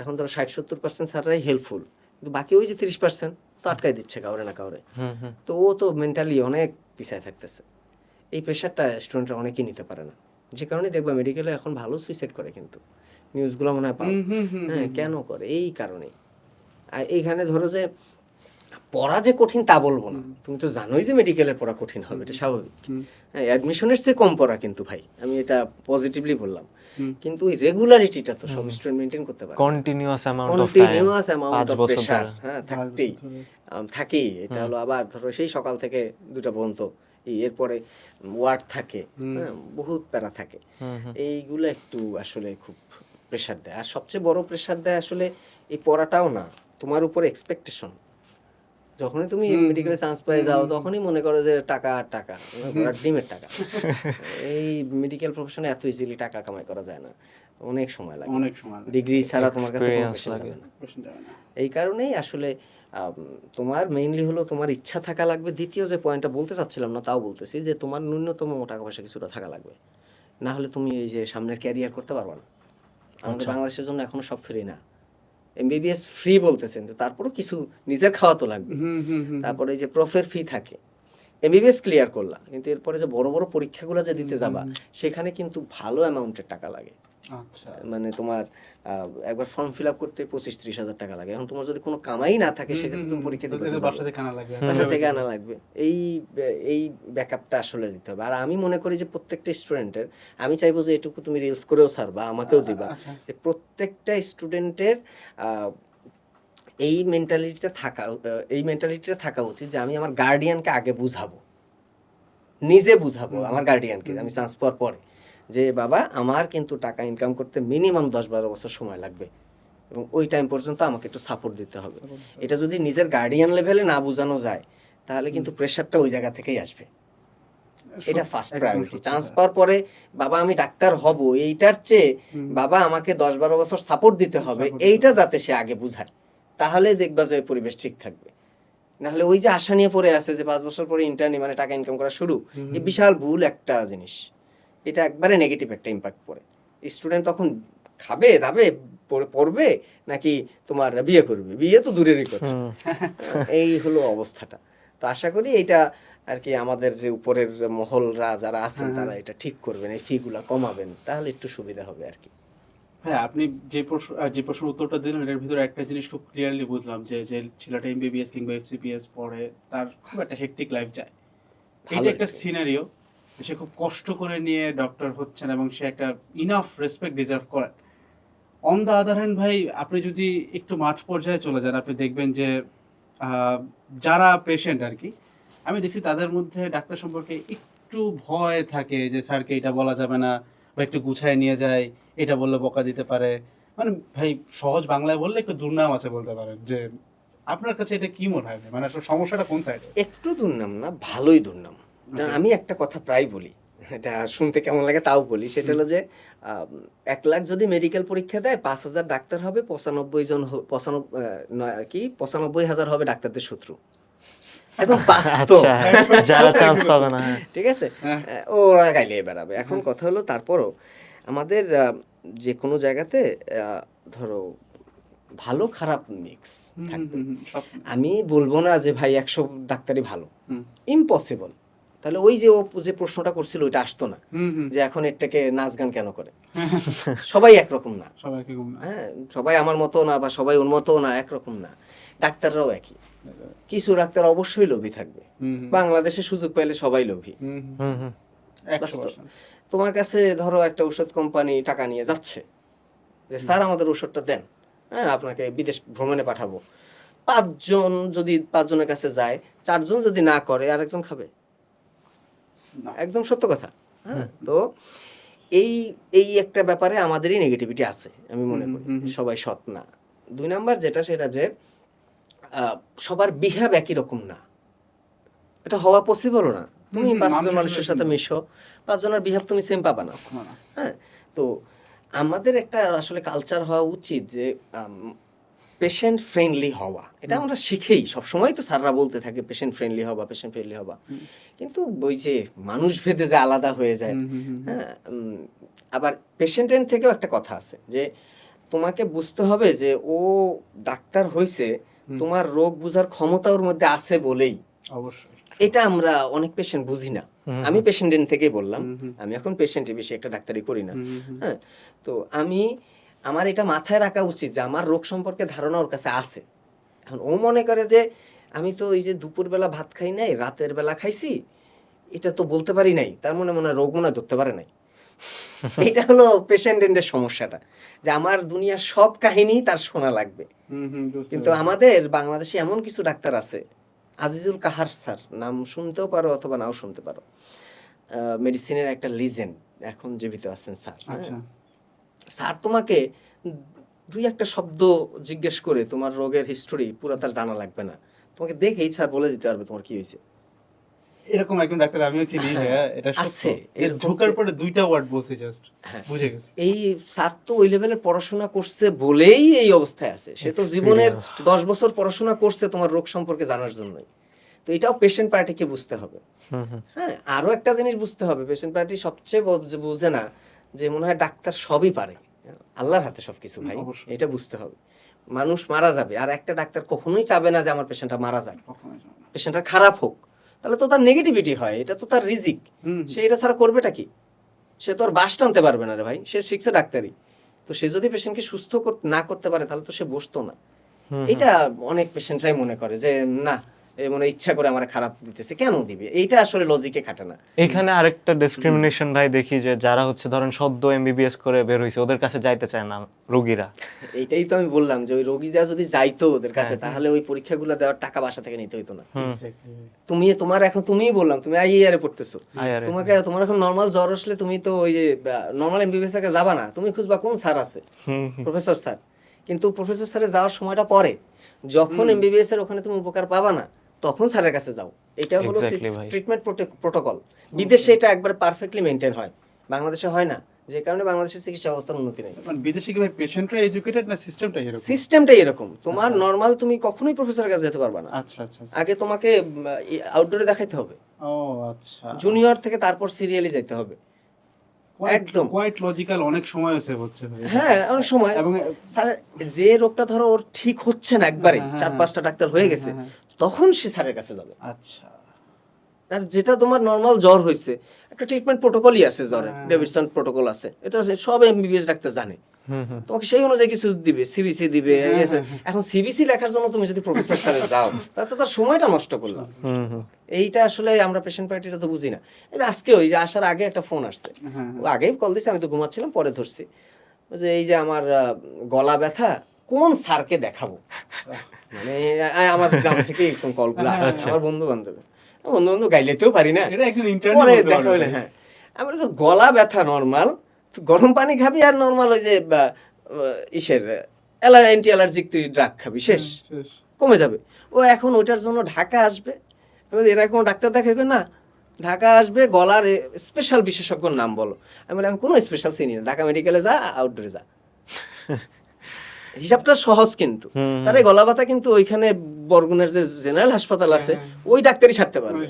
এখন ধরো 60-70% স্যাররাই হেল্পফুল, কিন্তু বাকি ওই যে 30% তো আটকাই দিচ্ছে কাউরে না কাউরে। তো ও তো মেন্টালি অনেক পিছায় থাকতেছে, এই প্রেশারটা স্টুডেন্টরা অনেকেই নিতে পারে না, যে কারণে দেখবা মেডিকেলে এখন ভালো সুইসাইড করে, কিন্তু নিউজগুলো মনে হয় পাও। হ্যাঁ, কেন করে? এই কারণেই। আর এইখানে ধরো যে পড়া যে কঠিন তা বলবো না, তুমি তো জানোই যে মেডিকেলের পড়া কঠিন হবে, এটা স্বাভাবিক। হ্যাঁ, অ্যাডমিশনের চেয়ে কম পড়া কিন্তু ভাই, আমি এটা পজিটিভলি বললাম, কিন্তু ওই রেগুলারিটিটা তো সব স্টুডেন্ট মেইনটেইন করতে পারে। কন্টিনিউয়াস অ্যামাউন্ট অফ প্রেসার হ্যাঁ থাকেই। এটা হলো আবার ধরো সেই সকাল থেকে 2টা পর্যন্ত, এরপরে ওয়ার্ড থাকে, হ্যাঁ, বহুত প্যারা থাকে, এইগুলো একটু আসলে খুব প্রেসার দেয়। আর সবচেয়ে বড় প্রেসার দেয় আসলে এই পড়াটাও না, তোমার উপর এক্সপেকটেশন। যখনই তুমি মেডিকেলে চান্স পেয়ে যাও তখনই মনে করো যে টাকা আর টাকা, ঘোড়ার ডিমের টাকা। এই মেডিকেল প্রফেশনে এত ইজিলি টাকা কামাই করা যায় না, অনেক সময় লাগে, ডিগ্রি ছাড়া তোমার কাছে যাবে না। এই কারণেই আসলে তোমার মেইনলি হলো তোমার ইচ্ছা থাকা লাগবে। দ্বিতীয় যে পয়েন্টটা বলতে চাচ্ছিলাম না তাও বলতেছি, যে তোমার ন্যূনতম টাকা পয়সা কিছুটা থাকা লাগবে, না হলে তুমি এই যে সামনের ক্যারিয়ার করতে পারবে না। আমাদের বাংলাদেশের জন্য এখনো সব ফ্রি না, এমবিবিএস ফ্রি বলতেছেন, তারপরও কিছু নিজের খাওয়া তো লাগবে। তারপরে এই যে প্রফের ফি থাকে, এমবিবিএস ক্লিয়ার করলা, কিন্তু এরপরে যে বড় বড় পরীক্ষাগুলো যে দিতে যাবা সেখানে কিন্তু ভালো অ্যামাউন্টের টাকা লাগে। মানে তোমার একবার ফর্ম ফিল আপ করতে 25-30 হাজার টাকা লাগে। এখন তোমার যদি কোনো কামাই না থাকে সেক্ষেত্রে তুমি পরীক্ষা দিতে বাসা থেকে আনা লাগবে। এই ব্যাকআপটা আসলে দিতে হবে। আর আমি মনে করি যে প্রত্যেকটা স্টুডেন্টের, আমি চাইবো যে এটুকু তুমি রিলস করেও ছাড়বা, আমাকেও দিবা, যে প্রত্যেকটা স্টুডেন্টের এই মেন্টালিটিটা থাকা উচিত যে আমি আমার গার্ডিয়ানকে আগে বুঝাবো, নিজে বুঝাবো আমার গার্ডিয়ানকে আমি চান্স পাওয়ার পরে, যে বাবা আমার কিন্তু টাকা ইনকাম করতে মিনিমাম 10-12 বছর সময় লাগবে এবং ওই টাইম পর্যন্ত আমাকে একটু সাপোর্ট দিতে হবে। এটা যদি নিজের গার্ডিয়ান লেভেলে না বোঝানো যায় তাহলে কিন্তু প্রেশারটা ওই জায়গা থেকেই আসবে। এটা ফার্স্ট প্রায়োরিটি। চান্স পাওয়ার পরে বাবা আমি ডাক্তার হব, এইটার চেয়ে বাবা আমাকে 10-12 বছর সাপোর্ট দিতে হবে, এইটা যাতে সে আগে বুঝায়, তাহলে দেখবা যে পরিবেশ ঠিক থাকবে। নাহলে ওই যে আশা নিয়ে পড়ে আছে যে 5 বছর পরে ইন্টার্নি মানে টাকা ইনকাম করা শুরু, এই বিশাল ভুল একটা জিনিস। এটা একবারে নেগেটিভ একটা ইম্প্যাক্ট পড়ে। স্টুডেন্ট তখন খাবে দাবে পড়বে নাকি তোমার বিয়ে করবে, বিয়ে তো দূরেরই কথা। এই হলো অবস্থাটা। তো আশা করি এটা আর কি আমাদের যে উপরের মহলরা যারা আছেন তারা এটা ঠিক করবেন, এই ফিগুলা কমাবেন, তাহলে একটু সুবিধা হবে আর কি। হ্যাঁ, আপনি যে প্রশ্নের উত্তরটা দিলেন এর ভিতরে একটা জিনিস খুব ক্লিয়ারলি বুঝলাম, যে ছেলেটা এমবিবিএস কিংবা এফসিপিএস পড়ে তার খুব একটা হেক্টিক লাইফ যায়, এটা একটা সিনারিও। সে খুব কষ্ট করে নিয়ে ডক্টর হচ্ছেন এবং সে একটা ইনাফ রেসপেক্ট ডিজার্ভ করেন। অন দ্য আদার হ্যান্ড ভাই, আপনি যদি একটু মাঠ পর্যায়ে চলে যান, আপনি দেখবেন যে যারা পেশেন্ট আর কি, আমি দেখছি তাদের মধ্যে ডাক্তার সম্পর্কে একটু ভয় থাকে, যে স্যারকে এটা বলা যাবে না, বা একটু গুছায় নিয়ে যায়, এটা বললে বকা দিতে পারে। মানে ভাই সহজ বাংলায় বললে একটু দুর্নাম আছে বলতে পারেন। যে আপনার কাছে এটা কি মনে হয়, মানে আসলে সমস্যাটা কোন সাইডে? একটু দুর্নাম না, ভালোই দুর্নাম। আমি একটা কথা প্রায় বলি, এটা শুনতে কেমন লাগে তাও বলি, সেটা হলো যে 1 লাখ যদি মেডিকেল পরীক্ষা দেয় 5,000 ডাক্তার হবে, 95,000 হবে ডাক্তারদের শত্রু। একদম বাস্তব, যারা চান্স পাবে না, ঠিক আছে, ওরা গাইলে বেড়াবে। এখন কথা হলো তারপরও আমাদের যে কোনো জায়গাতে ধরো ভালো খারাপ মিক্স থাকবে। আমি বলবো না যে ভাই 100 ডাক্তারই ভালো, ইম্পসিবল। তাহলে ওই যে ও যে প্রশ্নটা করছিল ওইটা আসতো না, যে এখন এটাকে নাচ গান কেন করে। সবাই একরকম না, হ্যাঁ, সবাই আমার মতো না বা সবাই ওর মতো না, একরকম না। ডাক্তাররাও একই, কিছু ডাক্তার অবশ্যই লোভী থাকবে। বাংলাদেশে সুযোগ পাইলে সবাই লোভী। তোমার কাছে ধরো একটা ওষুধ কোম্পানি টাকা নিয়ে যাচ্ছে যে স্যার আমাদের ওষুধটা দেন, হ্যাঁ আপনাকে বিদেশ ভ্রমণে পাঠাবো। 5 জনের কাছে যায়, 4 জন যদি না করে আরেকজন খাবে, একদম সত্য কথা। হ্যাঁ, তো এই একটা ব্যাপারে আমাদেরই নেগেটিভিটি আছে আমি মনে করি, সবাই সৎ না। 2 নাম্বার যেটা, সেটা যে সবার বিহেভ একই রকম না, এটা হওয়া পসিবলও না। তুমি 5 জন মানুষের সাথে মিশো, 5 জনের বিহেভ তুমি সেম পাবা না। হ্যাঁ, তো আমাদের একটা আসলে কালচার হওয়া উচিত যে পেশেন্ট ফ্রেন্ডলি হওয়া, এটা আমরা শিখেই সবসময় তো স্যাররা বলতে থাকে পেশেন্ট ফ্রেন্ডলি হবা, পেশেন্ট ফ্রেন্ডলি হবা, কিন্তু ওই যে মানুষ ভেদে যে আলাদা হয়ে যায়। হ্যাঁ, আবার পেশেন্টের থেকেও একটা কথা আছে যে তোমাকে বুঝতে হবে যে ও ডাক্তার হয়েছে তোমার রোগ বুঝার ক্ষমতা ওর মধ্যে আছে বলেই। অবশ্যই এটা আমরা অনেক পেশেন্ট বুঝি না। আমি পেশেন্টের থেকেই বললাম, আমি এখন পেশেন্টে বেশি একটা ডাক্তারি করি না। হ্যাঁ, তো আমার এটা মাথায় রাখা উচিত যে আমার রোগ সম্পর্কে ধারণা ওর কাছে আছে। এখন ও মনে করে যে আমি তো ওই যে দুপুরবেলা ভাত খাই নাই, রাতের বেলা খাইছি, এটা তো বলতে পারি নাই, তার মনে মনে রোগ মনে ধরতে পারে নাই। এটা হলো পেশেন্টের সমস্যাটা, যে আমার দুনিয়ার সব কাহিনী তার শোনা লাগবে। কিন্তু আমাদের বাংলাদেশে এমন কিছু ডাক্তার আছে, আজিজুল কাহার স্যার, নাম শুনতেও পারো অথবা নাও শুনতে পারো, মেডিসিনের একটা লিজেন্ড, এখন জীবিত আছেন স্যার। স্যার তোমাকে দুই একটা শব্দ জিজ্ঞেস করে তোমার রোগের হিস্টোরি পুরো তার জানা লাগবে না, তোমাকে দেখেই স্যার বলে দিতে পারবে তোমার কি হয়েছে। এরকম একজন ডাক্তার আমিও চিনি ভাইয়া, এটা আছে। এর ঢোকার পরে দুইটা ওয়ার্ড বলছি, জাস্ট বুঝে গেছে। এই স্যার তো ওই লেভেলের পড়াশোনা করছে বলেই এই অবস্থায় আছে। সে তো জীবনের 10 বছর পড়াশোনা করছে তোমার রোগ সম্পর্কে জানার জন্যই। তো এটাও পেশেন্ট পার্টিকে বুঝতে হবে। হ্যাঁ, আরো একটা জিনিস বুঝতে হবে, পেশেন্ট পার্টি সবচেয়ে বুঝে না যে মনে হয় ডাক্তার সবই পারে, আল্লাহর হাতে সবকিছু ভাই, এটা বুঝতে হবে। মানুষ মারা যাবে, আর একটা ডাক্তার কখনোই চাবে না যে আমার পেশেন্টটা মারা যাক, পেশেন্টটা খারাপ হোক, তাহলে তো তার নেগেটিভিটি হয়, এটা তো তার রিজিক। সে এটা ছাড়া করবেটা কি? সে তো আর বাস টানতে পারবে না রে ভাই, সে শিখছে ডাক্তারি। তো সে যদি পেশেন্টকে সুস্থ না করতে পারে তাহলে তো সে বসতো না। এটা অনেক পেশেন্টরাই মনে করে যে না, মনে ইচ্ছা করে আমার খারাপ দিতেছে, কেন দিবে? এইটা আসলে লজিকে খাটে না। এখানে আরেকটা ডিসক্রিমিনেশন ভাই দেখি, যে যারা হচ্ছে ধরেন সদ্য এমবিবিএস করে বের হইছে, ওদের কাছে যাইতে চায় না রোগীরা। এইটাই তো আমি বললাম যে ওই রোগীরা যদি যাইতো ওদের কাছে, তাহলে ওই পরীক্ষাগুলো দেওয়ার টাকা বাসা থেকে নিতে হইতো না। তুমিই বললাম তুমি আইআরে পড়তেছো, তোমার এখন নরমাল জ্বর আসলে তুমি তো ওই যে নরমাল এমবিবিএস এর যাবা না, তুমি খুঁজবা কোন স্যার আছে, প্রফেসর স্যার। কিন্তু প্রফেসর স্যারে যাওয়ার সময়টা পরে, যখন এমবিবিএস এর ওখানে তুমি উপকার পাবা না, তখন স্যারের কাছে যাও। এটা হলো ট্রিটমেন্ট প্রটোকল। বিদেশে এটা একবার পারফেক্টলি মেইনটেইন হয়, বাংলাদেশে হয় না, যে কারণে বাংলাদেশের চিকিৎসা ব্যবস্থার উন্নতি নেই। মানে বিদেশে কি ভাই পেশেন্টরা এডুকেটেড না সিস্টেমটাই এরকম? সিস্টেমটাই এরকম। তোমার নরমাল তুমি কখনোই প্রফেসরের কাছে যেতে পারবে না। আচ্ছা, আগে তোমাকে আউটডোরে দেখাইতে হবে। ও আচ্ছা, জুনিয়র থেকে তারপর সিরিয়ালি যেতে হবে। একদম কোয়াইট লজিক্যাল, অনেক সময় সেভ হচ্ছে ভাই। হ্যাঁ, অনেক সময়। এবং স্যার যে রোগটা ধরো ওর ঠিক হচ্ছে না, একবারে 4-5টা ডাক্তার হয়ে গেছে, তখন সে স্যারের কাছে যাবে। আচ্ছা, আর যেটা তোমার নরমাল জ্বর হয়েছে, একটা ট্রিটমেন্ট প্রোটোকলই আছে জ্বরের, ডেভিডসন প্রোটোকল আছে, এটা সব এমবিবিএস ডাক্তার জানে। তোমাকে সেই অনুযায়ী কিছু দিবে, সিবিসি দিবে। এখন সিবিসি লেখার জন্য তুমি যদি প্রফেসর স্যারে যাও, তাহলে তো তার সময়টা নষ্ট করলাম। এইটা আসলে আমরা পেশেন্ট পার্টিটা তো বুঝি না। আজকে ওই যে আসার আগে একটা ফোন আসছে, ও আগেই কল দিছে, আমি তো ঘুমাচ্ছিলাম, পরে ধরছি, যে এই যে আমার গলা ব্যথা, কোন স্যারকে দেখাবো? মানে আমার গ্রাম থেকে এরকম কলগুলো আসছে, আমার বন্ধু বান্ধব গাইলেতেও পারি না, পরে দেখা হইলে। হ্যাঁ, আমরা তো গলা ব্যথা নর্মাল, গরম পানি খাবি, আর নর্মাল ওই যে ইসের অ্যান্টি অ্যালার্জিক তুই ড্রাগ খাবি, শেষ, কমে যাবে। ও এখন ওইটার জন্য ঢাকা আসবে, এরা কোনো ডাক্তার দেখাবে না, ঢাকা আসবে, গলার স্পেশাল বিশেষজ্ঞর নাম বলো। আমি কোনো স্পেশাল চিনি না, ঢাকা মেডিকেলে যা, আউটডোরে যা। হিসাবটা সহজ, কিন্তু তার এই গলা ব্যথা কিন্তু ওইখানে বরগুনের যে জেনারেল হাসপাতাল আছে, ওই ডাক্তারই ছাড়তে পারবে।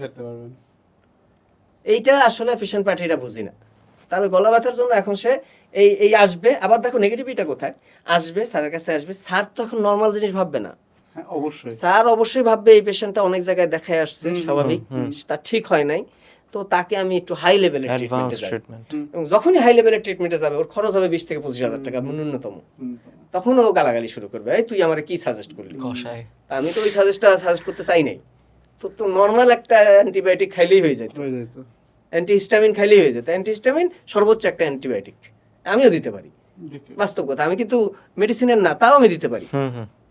এইটা আসলে পেশেন্ট পার্টিরা বুঝি না। তার ওই গলা ব্যথার জন্য এখন সে এই আসবে। আবার দেখো নেগেটিভিটা কোথায় আসবে, স্যারের কাছে আসবে, স্যার তো এখন নর্মাল জিনিস ভাববে না। অবশ্যই স্যার অবশ্যই ভাববে এই পেশেন্টটা অনেক জায়গায় দেখায় আসছে, স্বাভাবিক, তার ঠিক হয় নাই, তো তাকে আমি একটু হাই লেভেলের ট্রিটমেন্টে যাই। এবং যখনই হাই লেভেলের ট্রিটমেন্টে যাবে, ওর খরচ হবে 20 থেকে 25,000 টাকা ন্যূনতম। তখন ও গালাগালি শুরু করবে, এই তুই আমারে কি সাজেস্ট করলি? আমি তো ওই সাজেস্ট করতে চাই নাই। তো নর্মাল একটা অ্যান্টিবায়োটিক খাইলেই হয়ে যেত, অ্যান্টিহিস্টামিন খাইলেই হয়ে যেত। অ্যান্টিহিস্টামিন সর্বোচ্চ একটা অ্যান্টিবায়োটিক, আমিও দিতে পারি, বাস্তব কথা। আমি কিন্তু মেডিসিনের না, তাও আমি দিতে পারি।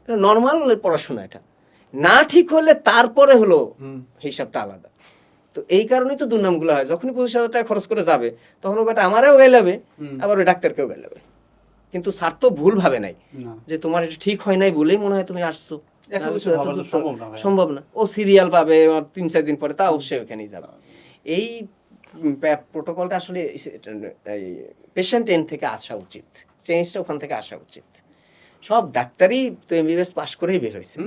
নর্মাল পড়াশোনা, এটা না ঠিক হলে তারপরে হলো হিসাবটা আলাদা। তো এই কারণেই তো দুর্নামগুলো হয়। যখনই 25,000 টাকা খরচ করে যাবে, তখন ও বেটা আমারও গাইলাবে, আবার ওই ডাক্তারকেও গাইলাবে। কিন্তু স্যার তো ভুল ভাবে নাই যে তোমার এটা ঠিক হয় নাই বলেই মনে হয় তুমি আসছো, সম্ভব না। ও সিরিয়াল পাবে 3-4 দিন পরে, তা অবশ্যই ওখানেই যাবে। এই প্রোটোকলটা আসলে পেশেন্ট এন্ড থেকে আসা উচিত, চেঞ্জটা ওখান থেকে আসা উচিত। সব ডাক্তারই তো এমবিবিএস পাশ করেই বের হয়েছে।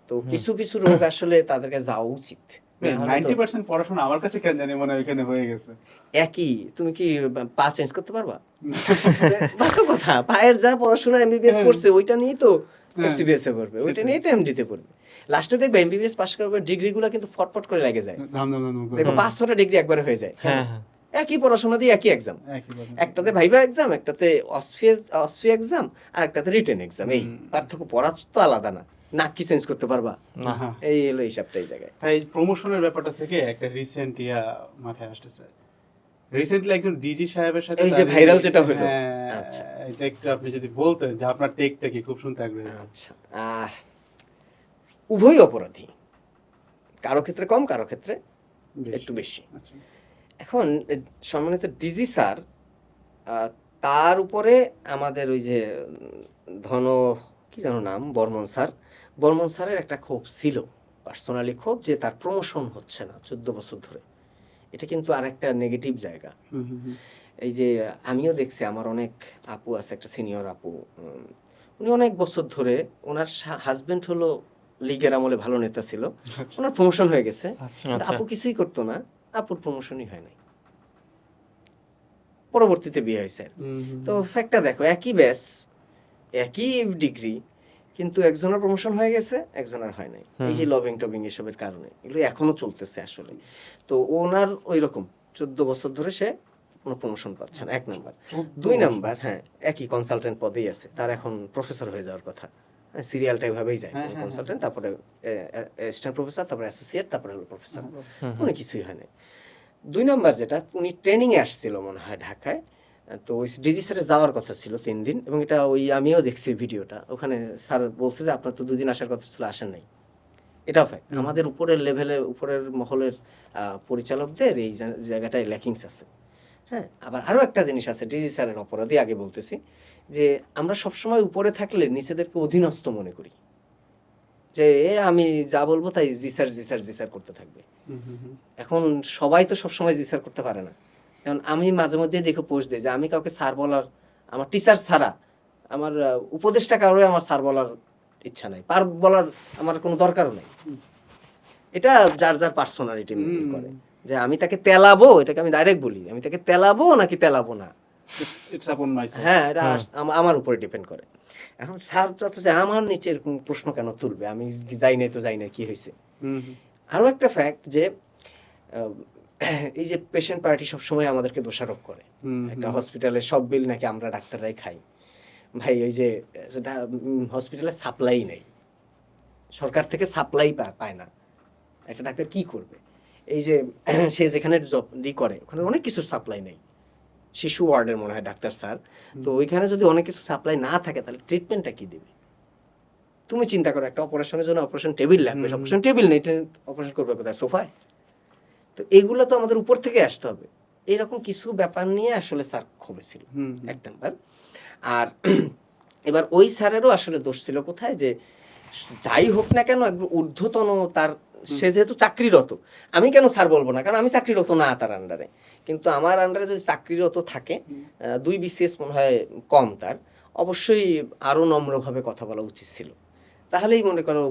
তো কিছু কিছু রোগ আসলে তাদেরকে যাওয়া উচিত। 90% পড়াশোনা আমার কাছে কেন জানি মনে হয় ওখানে হয়ে গেছে। একই, তুমি কি পা চেঞ্জ করতে পারবা? বাস্তব কথা, পায়ের যা পড়াশোনা এমবিবিএস পড়ছে ওইটা নিয়েই তো এফসিবিএস এ পড়বে, ওইটা নিয়েই তো এমডি তে পড়বে। লাস্টে দেখবে এমবিবিএস পাশ করার পর ডিগ্রিগুলো কিন্তু ফটফট করে লাগে যায়, দেখো 5-6টা ডিগ্রি একবারে হয়ে যায়। একই পড়াশোনা দিয়ে একই এক্সাম, একটাতে ভাইভা এক্সাম, একটাতে অসফি এক্সাম, আর একটাতে রিটেন এক্সাম। এই পার্থক্য, পড়া তো আলাদা না, নাক কি চেঞ্জ করতে পারবা? এই হলো হিসাবটা এই জায়গায়। ভাই প্রমোশনের ব্যাপারটা থেকে একটা রিসেন্ট মাথায় আসতেছে। রিসেন্টলি একজন ডিজি সাহেবের সাথে এই যে ভাইরাল যেটা হলো, আচ্ছা এটা একটু আপনি যদি বলতেন যে আপনার টেকটা কি, খুব শুনতে আগ্রহী। আচ্ছা, উভয় অপরাধী, কারো ক্ষেত্রে কম, কারো ক্ষেত্রে একটু বেশি। এখন সম্মানিত ডিজি স্যার, তার উপরে আমাদের ওই যে কি যেন নাম, বর্মন স্যারের একটা ক্ষোভ ছিল, পার্সোনালি ক্ষোভ, যে তার প্রমোশন হচ্ছে না 14 বছর ধরে। এটা কিন্তু আর একটা নেগেটিভ জায়গা। এই যে আমিও দেখছি, আমার অনেক আপু আছে, একটা সিনিয়র আপু, উনি অনেক বছর ধরে, ওনার হাজবেন্ড হলো লীগের আমলে ভালো নেতা ছিল, ওনার প্রমোশন হয়ে গেছে, আপু কিছুই করতো না, আপুর প্রমোশনই হয় নাই, পরবর্তীতে বিয়ে হয়েছে। তো ফ্যাক্টটা দেখো, একই ব্যাচ, একই ডিগ্রি, কিন্তু একজনের প্রমোশন হয়ে গেছে, একজনের হয় নাই। এই যে লবিং টবিং এসবের কারণে এগুলো এখনো চলতেছে আসলে। তো ওনার ওই রকম 14 বছর ধরে সে কোনো প্রমোশন পাচ্ছে না, 1 নাম্বার। 2 নাম্বার, হ্যাঁ, একই কনসালটেন্ট পদেই আছে, তার এখন প্রফেসর হয়ে যাওয়ার কথা, সিরিয়ালটা এভাবেই যায়, কনসালটেন্ট, তারপরে অ্যাসিস্ট্যান্ট প্রফেসর, তারপরে অ্যাসোসিয়েট, তারপরে প্রফেসর, উনি কিছুই হয় নাই। 2 নাম্বার যেটা, উনি ট্রেনিং এ আসছিল মনে হয় ঢাকায়, তো ওই ডিজি স্যারের যাওয়ার কথা ছিল 3 দিন, এবং এটা ওই আমিও দেখছি ভিডিওটা, ওখানে স্যার বলছে যে আপনার তো 2 দিন আসার কথা ছিল, আসেন নাই। এটাও ফ্যাক্ট। আমাদের উপরের লেভেলের, উপরের মহলের পরিচালকদের এই জায়গাটায় ল্যাকিংস আছে। হ্যাঁ, আবার আরও একটা জিনিস আছে ডিজি স্যারের অপরাধী, আগে বলতেছি, যে আমরা সবসময় উপরে থাকলে নিচেদেরকে অধীনস্থ মনে করি, যে আমি যা বলবো তাই জি স্যার করতে থাকবে। এখন সবাই তো সবসময় জি স্যার করতে পারে না। এখন আমি মাঝে মধ্যে দেখে পোস্ট দিই যে আমি কাউকে স্যার বলার, আমার টিচার ছাড়া, আমার উপদেষ্টা কারো আমার স্যার বলার ইচ্ছা নাই, পার বলার আমার কোনো দরকারও নেই। এটা যার যার পার্সোনালিটি করে, যে আমি তাকে তেলাবো, এটাকে আমি ডাইরেক্ট বলি, আমি তাকে তেলাবো নাকি তেলাবো না, হ্যাঁ, এটা আমার উপরে ডিপেন্ড করে। এখন স্যার চাচ্ছে আমার নিচে এরকম প্রশ্ন কেন তুলবে, আমি যাই নাই, কি হয়েছে। আরো একটা ফ্যাক্ট, যে এই যে পেশেন্ট পার্টি সবসময় আমাদেরকে দোষারোপ করে, একটা হসপিটালের সব বিল নাকি আমরা ডাক্তাররাই খাই। ভাই, ওই যে হসপিটালে সাপ্লাই নেই, সরকার থেকে সাপ্লাই পায় না, একটা ডাক্তার কি করবে? এই যে সে যেখানে জব করে ওখানে অনেক কিছু সাপ্লাই নেই, শিশু ওয়ার্ডের মনে হয় ডাক্তার স্যার, তো ওইখানে যদি অনেক কিছু সাপ্লাই না থাকে তাহলে ট্রিটমেন্টটা কি দেবে? তুমি চিন্তা করো, একটা অপারেশনের জন্য অপারেশন টেবিল লাগবে, অপারেশন টেবিল নেই, অপারেশন করবে কোথায়? সোফায়। তো এইগুলো তো আমাদের উপর থেকে আসতে হবে। এরকম কিছু ব্যাপার নিয়ে আসলে স্যার ক্ষোভে ছিল, 1 নাম্বার। আর এবার ওই স্যারেরও আসলে দোষ ছিল কোথায়, যে যাই হোক না কেন একদম ঊর্ধ্বতন তার, সে যেহেতু চাকরিরত, আমি কেন স্যার বলবো না, কারণ আমি চাকরিরত না তার আন্ডারে, কিন্তু আমার আন্ডারে যদি চাকরিরত থাকে, 2 BCS মনে হয় কম, তার অবশ্যই আরো নম্রভাবে কথা বলা উচিত ছিল, তাহলেই মনে করো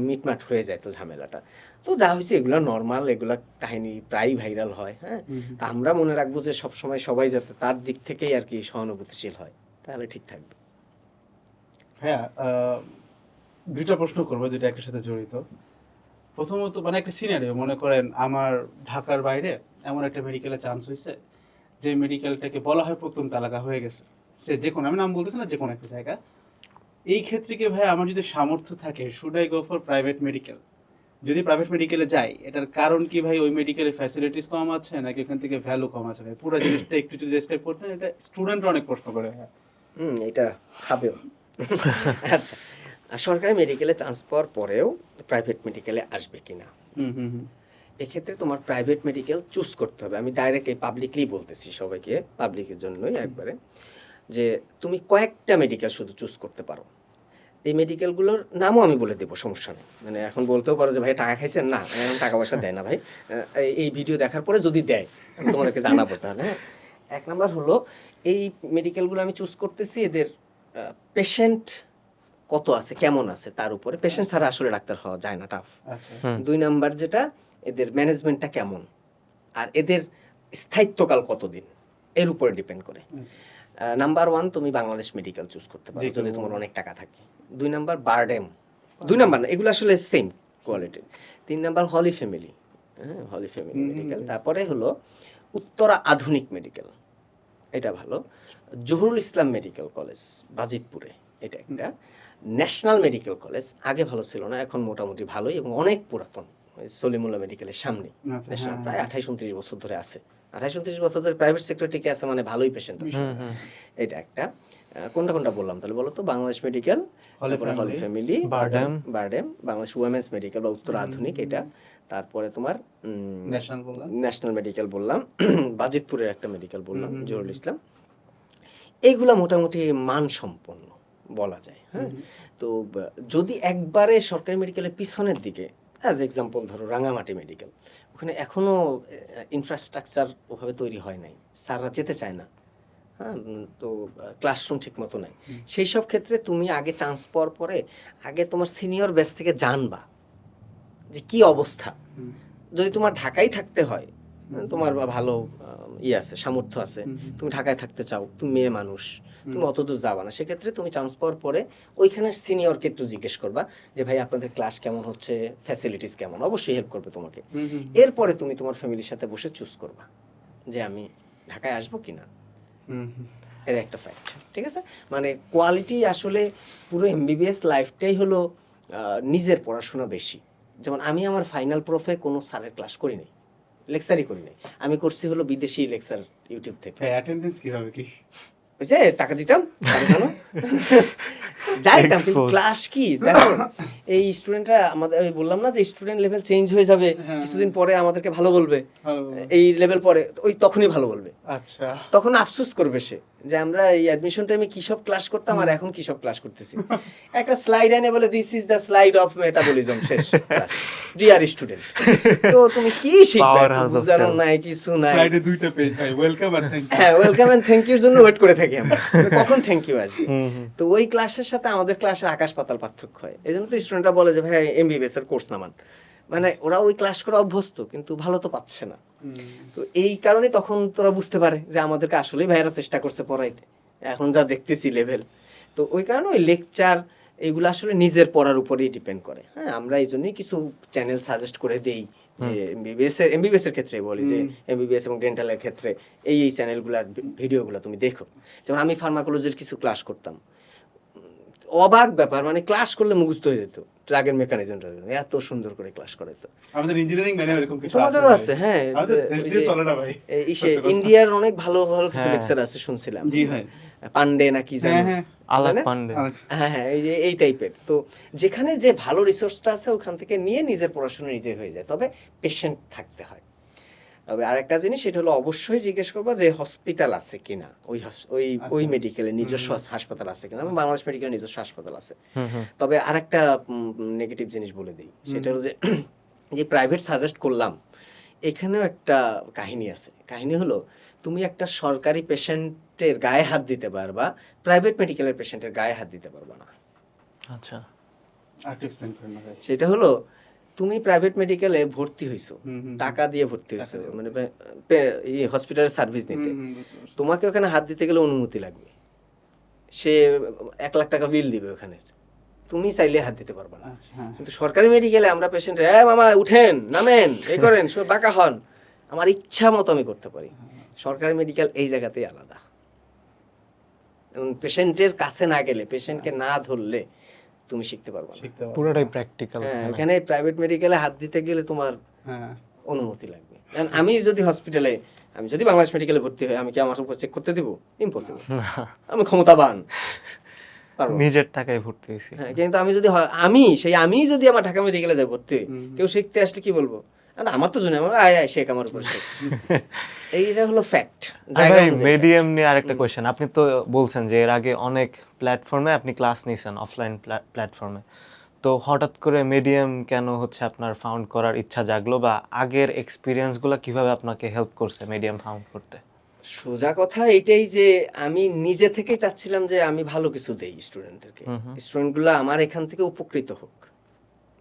মিটমাট হয়ে যায় তো ঝামেলাটা। তো যা হয়েছে এগুলো নর্মাল, এগুলা কাহিনী প্রায় ভাইরাল হয়। হ্যাঁ, তা আমরা মনে রাখবো যে সবসময় সবাই যাতে তার দিক থেকেই আর কি সহানুভূতিশীল হয়, তাহলে ঠিক থাকবে। হ্যাঁ, 2টা প্রশ্ন করবো, 2টা একটার সাথে জড়িত। প্রথমত, মানে একটা সিনারিও মনে করেন, আমার ঢাকার বাইরে এমন একটা মেডিকেলে চান্স হয়েছে, যে মেডিকেলটাকে বলা হয় প্রথম তালাকা হয়ে গেছে, সে যে কোনো, আমি নাম বলতেছি না, যে কোনো একটা জায়গা। এই ক্ষেত্রে কি ভাই আমার যদি সামর্থ্য থাকে, should I go for private medical? যদি প্রাইভেট মেডিকেলে যাই, এটার কারণ কি ভাই? ওই মেডিকেলের ফ্যাসিলিটিস কম আছে, নাকি ওখান থেকে ভ্যালু কম আছে? ভাই পুরো জিনিসটা একটু যদি ডেসক্রাইব করতেন, এটা স্টুডেন্টরা অনেক প্রশ্ন করে। হ্যাঁ, এটা খাবেও। আচ্ছা, সরকারি মেডিকেলে চান্স পাওয়ার পরেও প্রাইভেট মেডিকেলে আসবে কিনা, এক্ষেত্রে তোমার প্রাইভেট মেডিকেল চুজ করতে হবে। আমি ডাইরেক্ট এই পাবলিকলি বলতেছি সবাইকে, পাবলিকের জন্যই একবারে, যে তুমি কয়েকটা মেডিকেল শুধু চুজ করতে পারো। এই মেডিকেলগুলোর নামও আমি বলে দেবো, সমস্যা নেই। মানে এখন বলতেও পারো যে ভাই টাকা খাইছেন, না এখন টাকা পয়সা দেয় না ভাই, এই ভিডিও দেখার পরে যদি দেয় আমি তোমাদেরকে জানাবো তাহলে। হ্যাঁ, 1 নাম্বার হলো, এই মেডিকেলগুলো আমি চুজ করতেছি, এদের পেশেন্ট কত আছে কেমন আছে তার উপরে, পেশেন্ট ছাড়া আসলে ডাক্তার হওয়া যায় না, টাফ। আচ্ছা 2 নাম্বার যেটা এদের ম্যানেজমেন্টটা কেমন, আর এদের স্থায়িত্বকাল কতদিন, এর উপরে ডিপেন্ড করে। নাম্বার 1 তুমি বাংলাদেশ মেডিকেল চুজ করতে পারো যদি তোমার অনেক টাকা থাকে। 2 নাম্বার বারডেম, 2 নাম্বার না, এগুলো আসলে সেম কোয়ালিটি। 3 নাম্বার হলি ফ্যামিলি, হ্যাঁ হলি ফ্যামিলি মেডিকেল। তারপরে হলো উত্তরা আধুনিক মেডিকেল, এটা ভালো। জহুরুল ইসলাম মেডিকেল কলেজ বাজিতপুরে, এটা একটা। ন্যাশনাল মেডিকেল কলেজ আগে ভালো ছিল না, এখন মোটামুটি ভালোই এবং অনেক পুরাতন, সলিমুল্লাহ মেডিকেলের সামনে। ন্যাশনাল প্রায় 28-29 বছর ধরে আছে, 28-29 বছর ধরে প্রাইভেট সেক্টর টিকে আছে, মানে ভালোই পেশেন্ট আছে। এটা একটা। কোনটা বললাম তাহলে বলো তো? Bangladesh Medical, Holy Family, BIRDEM, Bangladesh Women's Medical বা উত্তর আধুনিক, এটা। তারপরে তোমার ন্যাশনাল মেডিকেল বললাম, বাজিতপুরের একটা মেডিকেল বললাম, জহুরুল ইসলাম। এইগুলা মোটামুটি মানসম্পন্ন বলা যায়। হ্যাঁ, তো যদি একবারে সরকারি মেডিকেলের পিছনের দিকে, অ্যাজ এক্সাম্পল ধরো রাঙামাটি মেডিকেল, ওখানে এখনো ইনফ্রাস্ট্রাকচার ওভাবে তৈরি হয় নাই, স্যাররা যেতে চায় না। হ্যাঁ, তো ক্লাসরুম ঠিক মতো নাই। সেই সব ক্ষেত্রে তুমি আগে চান্স পাওয়ার পরে আগে তোমার সিনিয়র ব্যাচ থেকে জানবা যে কি অবস্থা। যদি তোমার ঢাকায় থাকতে হয়, তোমার ভালো আছে, সামর্থ্য আছে, তুমি ঢাকায় থাকতে চাও, তুমি মেয়ে মানুষ, তুমি অত দূর যাবা না, সেক্ষেত্রে তুমি চান্স পাওয়ার পরে ওইখানে সিনিয়রকে একটু জিজ্ঞেস করবা যে ভাই আপনাদের ক্লাস কেমন হচ্ছে, ফ্যাসিলিটিস কেমন, অবশ্যই হেল্প করবে তোমাকে। এরপরে তুমি তোমার ফ্যামিলির সাথে বসে চুজ করবা যে আমি ঢাকায় আসবো কিনা। এর একটা ফ্যাক্ট, ঠিক আছে? মানে কোয়ালিটি আসলে পুরো এমবিবিএস লাইফটাই হলো নিজের পড়াশোনা বেশি। যেমন আমি আমার ফাইনাল প্রফে কোনো স্যারের ক্লাস করি নাই, লেকচারই করি নাই, আমি করছি হলো বিদেশি লেকচার ইউটিউব থেকে। অ্যাটেন্ডেন্স কিভাবে কি? ওই যে টাকা দিতাম, জানো যাইতাম, কিন্তু ক্লাস কি দেখো, এই স্টুডেন্টরা আমাদের, আমি বললাম না যে স্টুডেন্ট লেভেল চেঞ্জ হয়ে যাবে, কিছুদিন পরে আমাদেরকে ভালো বলবে, এই লেভেল পরে ওই তখনই ভালো বলবে। আচ্ছা, তখন আফসোস করবে সে যে আমরা এই অ্যাডমিশন টাইমে কি সব ক্লাস করতাম আর এখন কি সব ক্লাস করতেছি। একটা স্লাইড এনে বলে this is the slide of metabolism, শেষ ক্লাস, ডিয়ার স্টুডেন্ট। তো তুমি কি শিখবে, বুঝানো নাই, কিছু নাই, স্লাইডে 2টা পেজ ভাই, ওয়েলকাম আর থ্যাঙ্ক ইউ। হ্যাঁ, ওয়েলকাম এন্ড থ্যাঙ্ক ইউর জন্য ওয়েট করে থাকি আমরা, কখন থ্যাঙ্ক ইউ আসবে। তো ওই ক্লাসের সাথে আমাদের ক্লাসের আকাশ পাতাল পার্থক্য হয়। এই জন্য তো স্টুডেন্টরা বলে যে ভাই এমবিবিএস এর কোর্স নামান, মানে ওরা ওই ক্লাস করে অভ্যস্ত কিন্তু ভালো তো পাচ্ছে না। তো এই কারণে তখন তোরা বুঝতে পারে যে আমাদেরকে আসলেই ভাইরা চেষ্টা করছে পড়াইতে, এখন যা দেখতেছি লেভেল। তো ওই কারণে ওই লেকচার এইগুলো আসলে নিজের পড়ার উপরেই ডিপেন্ড করে। হ্যাঁ, আমরা এই জন্যই কিছু চ্যানেল সাজেস্ট করে দেই যে এমবিবিএস এর ক্ষেত্রে বলি যে এমবিবিএস এবং ডেন্টালের ক্ষেত্রে এই চ্যানেলগুলোর ভিডিওগুলো তুমি দেখো। যেমন আমি ফার্মাকোলজির কিছু ক্লাস করতাম, অবাক ব্যাপার, মানে ক্লাস করলে মুখস্থ হয়ে যেত, ড্রাগের মেকানিজমটা এত সুন্দর করে ক্লাস করে। তো আমাদের ইঞ্জিনিয়ারিং লাইনে এরকম কিছু আছে, তোমাদেরও আছে? হ্যাঁ, চলে না ভাই, ইন্ডিয়ার অনেক ভালো ভালো কিছু লেকচার আছে শুনছিলাম। জি ভাই, পান্ডে নাকি জানো, আলাপ পান্ডে, হ্যাঁ হ্যাঁ, এই টাইপের। তো যেখানে যে ভালো রিসোর্সটা আছে ওখান থেকে নিয়ে নিজের পড়াশোনা নিজে হয়ে যায়, তবে পেশেন্ট থাকতে হয়। তবে আরেকটা জিনিস, সেটা হলো অবশ্যই জিজ্ঞেস করবা যে হসপিটাল আছে কিনা, ওই মেডিকেলের নিজস্ব হাসপাতাল আছে কিনা। বাংলাদেশ মেডিকেলের নিজস্ব হাসপাতাল আছে। তবে আরেকটা নেগেটিভ জিনিস বলে দিই, সেটা হলো যে প্রাইভেট সাজেস্ট করলাম, এখানেও একটা কাহিনী আছে। কাহিনী হলো তুমি একটা সরকারি পেশেন্টের গায়ে হাত দিতে পারবা, প্রাইভেট মেডিকেলের পেশেন্টের গায়ে হাত দিতে পারবা না। আচ্ছা, সেটা হলো তুমি প্রাইভেট মেডিকেলে ভর্তি হইছো, টাকা দিয়ে ভর্তি হইছো, মানে হসপিটালের সার্ভিস নিতে, তোমাকে ওখানে হাত দিতে গেলে অনুমতি লাগবে, সে 1 লাখ টাকা বিল দিবে ওখানে, তুমি চাইলে হাত দিতে পারবা না। কিন্তু সরকারি মেডিকেলে আমরা পেশেন্টের মামা উঠেন নামেন এই করেন সব বাঁকা হন, আমার ইচ্ছা মতো আমি করতে পারি। সরকারি মেডিকেল এই জায়গাতেই আলাদা, পেশেন্টের কাছে না গেলে, পেশেন্টকে না ধরলে তুমি শিখতে পারবে না, পুরোটাই প্র্যাকটিক্যাল। এখানে প্রাইভেট মেডিকেলে হাত দিতে গেলে তোমার অনুমতি লাগবে। আমি যদি হসপিটালে, আমি যদি বাংলাদেশ মেডিকেলে ভর্তি হই, আমি কি আমার উপর চেক করতে দিব? ইম্পসিবল, আমি ক্ষমতাবান, নিজের টাকায় ভর্তি হয়েছি। হ্যাঁ, কিন্তু আমি যদি আমার ঢাকা মেডিকেলে যাই ভর্তি হই, কেউ শিখতে আসলে কি বলবো, আমার তো জন্য আমার আয় শেখ, আমার উপর শেখ। এইটা হলো ফ্যাক্ট। মিডিয়াম নিয়ে আরেকটা কোয়েশ্চেন, আপনি তো বলছেন যে এর আগে অনেক প্ল্যাটফর্মে আপনি ক্লাস নিয়েছেন, অফলাইন প্ল্যাটফর্মে, তো হঠাৎ করে মিডিয়াম কেন হচ্ছে আপনার ফাউন্ড করার ইচ্ছা জাগলো, বা আগের এক্সপিরিয়েন্সগুলো কিভাবে আপনাকে হেল্প করছে মিডিয়াম ফাউন্ড করতে? সোজা কথা এটাই যে আমি নিজে থেকেই চাচ্ছিলাম যে আমি ভালো কিছু দেই স্টুডেন্টদেরকে, স্টুডেন্টগুলো আমার এখান থেকে উপকৃত হোক,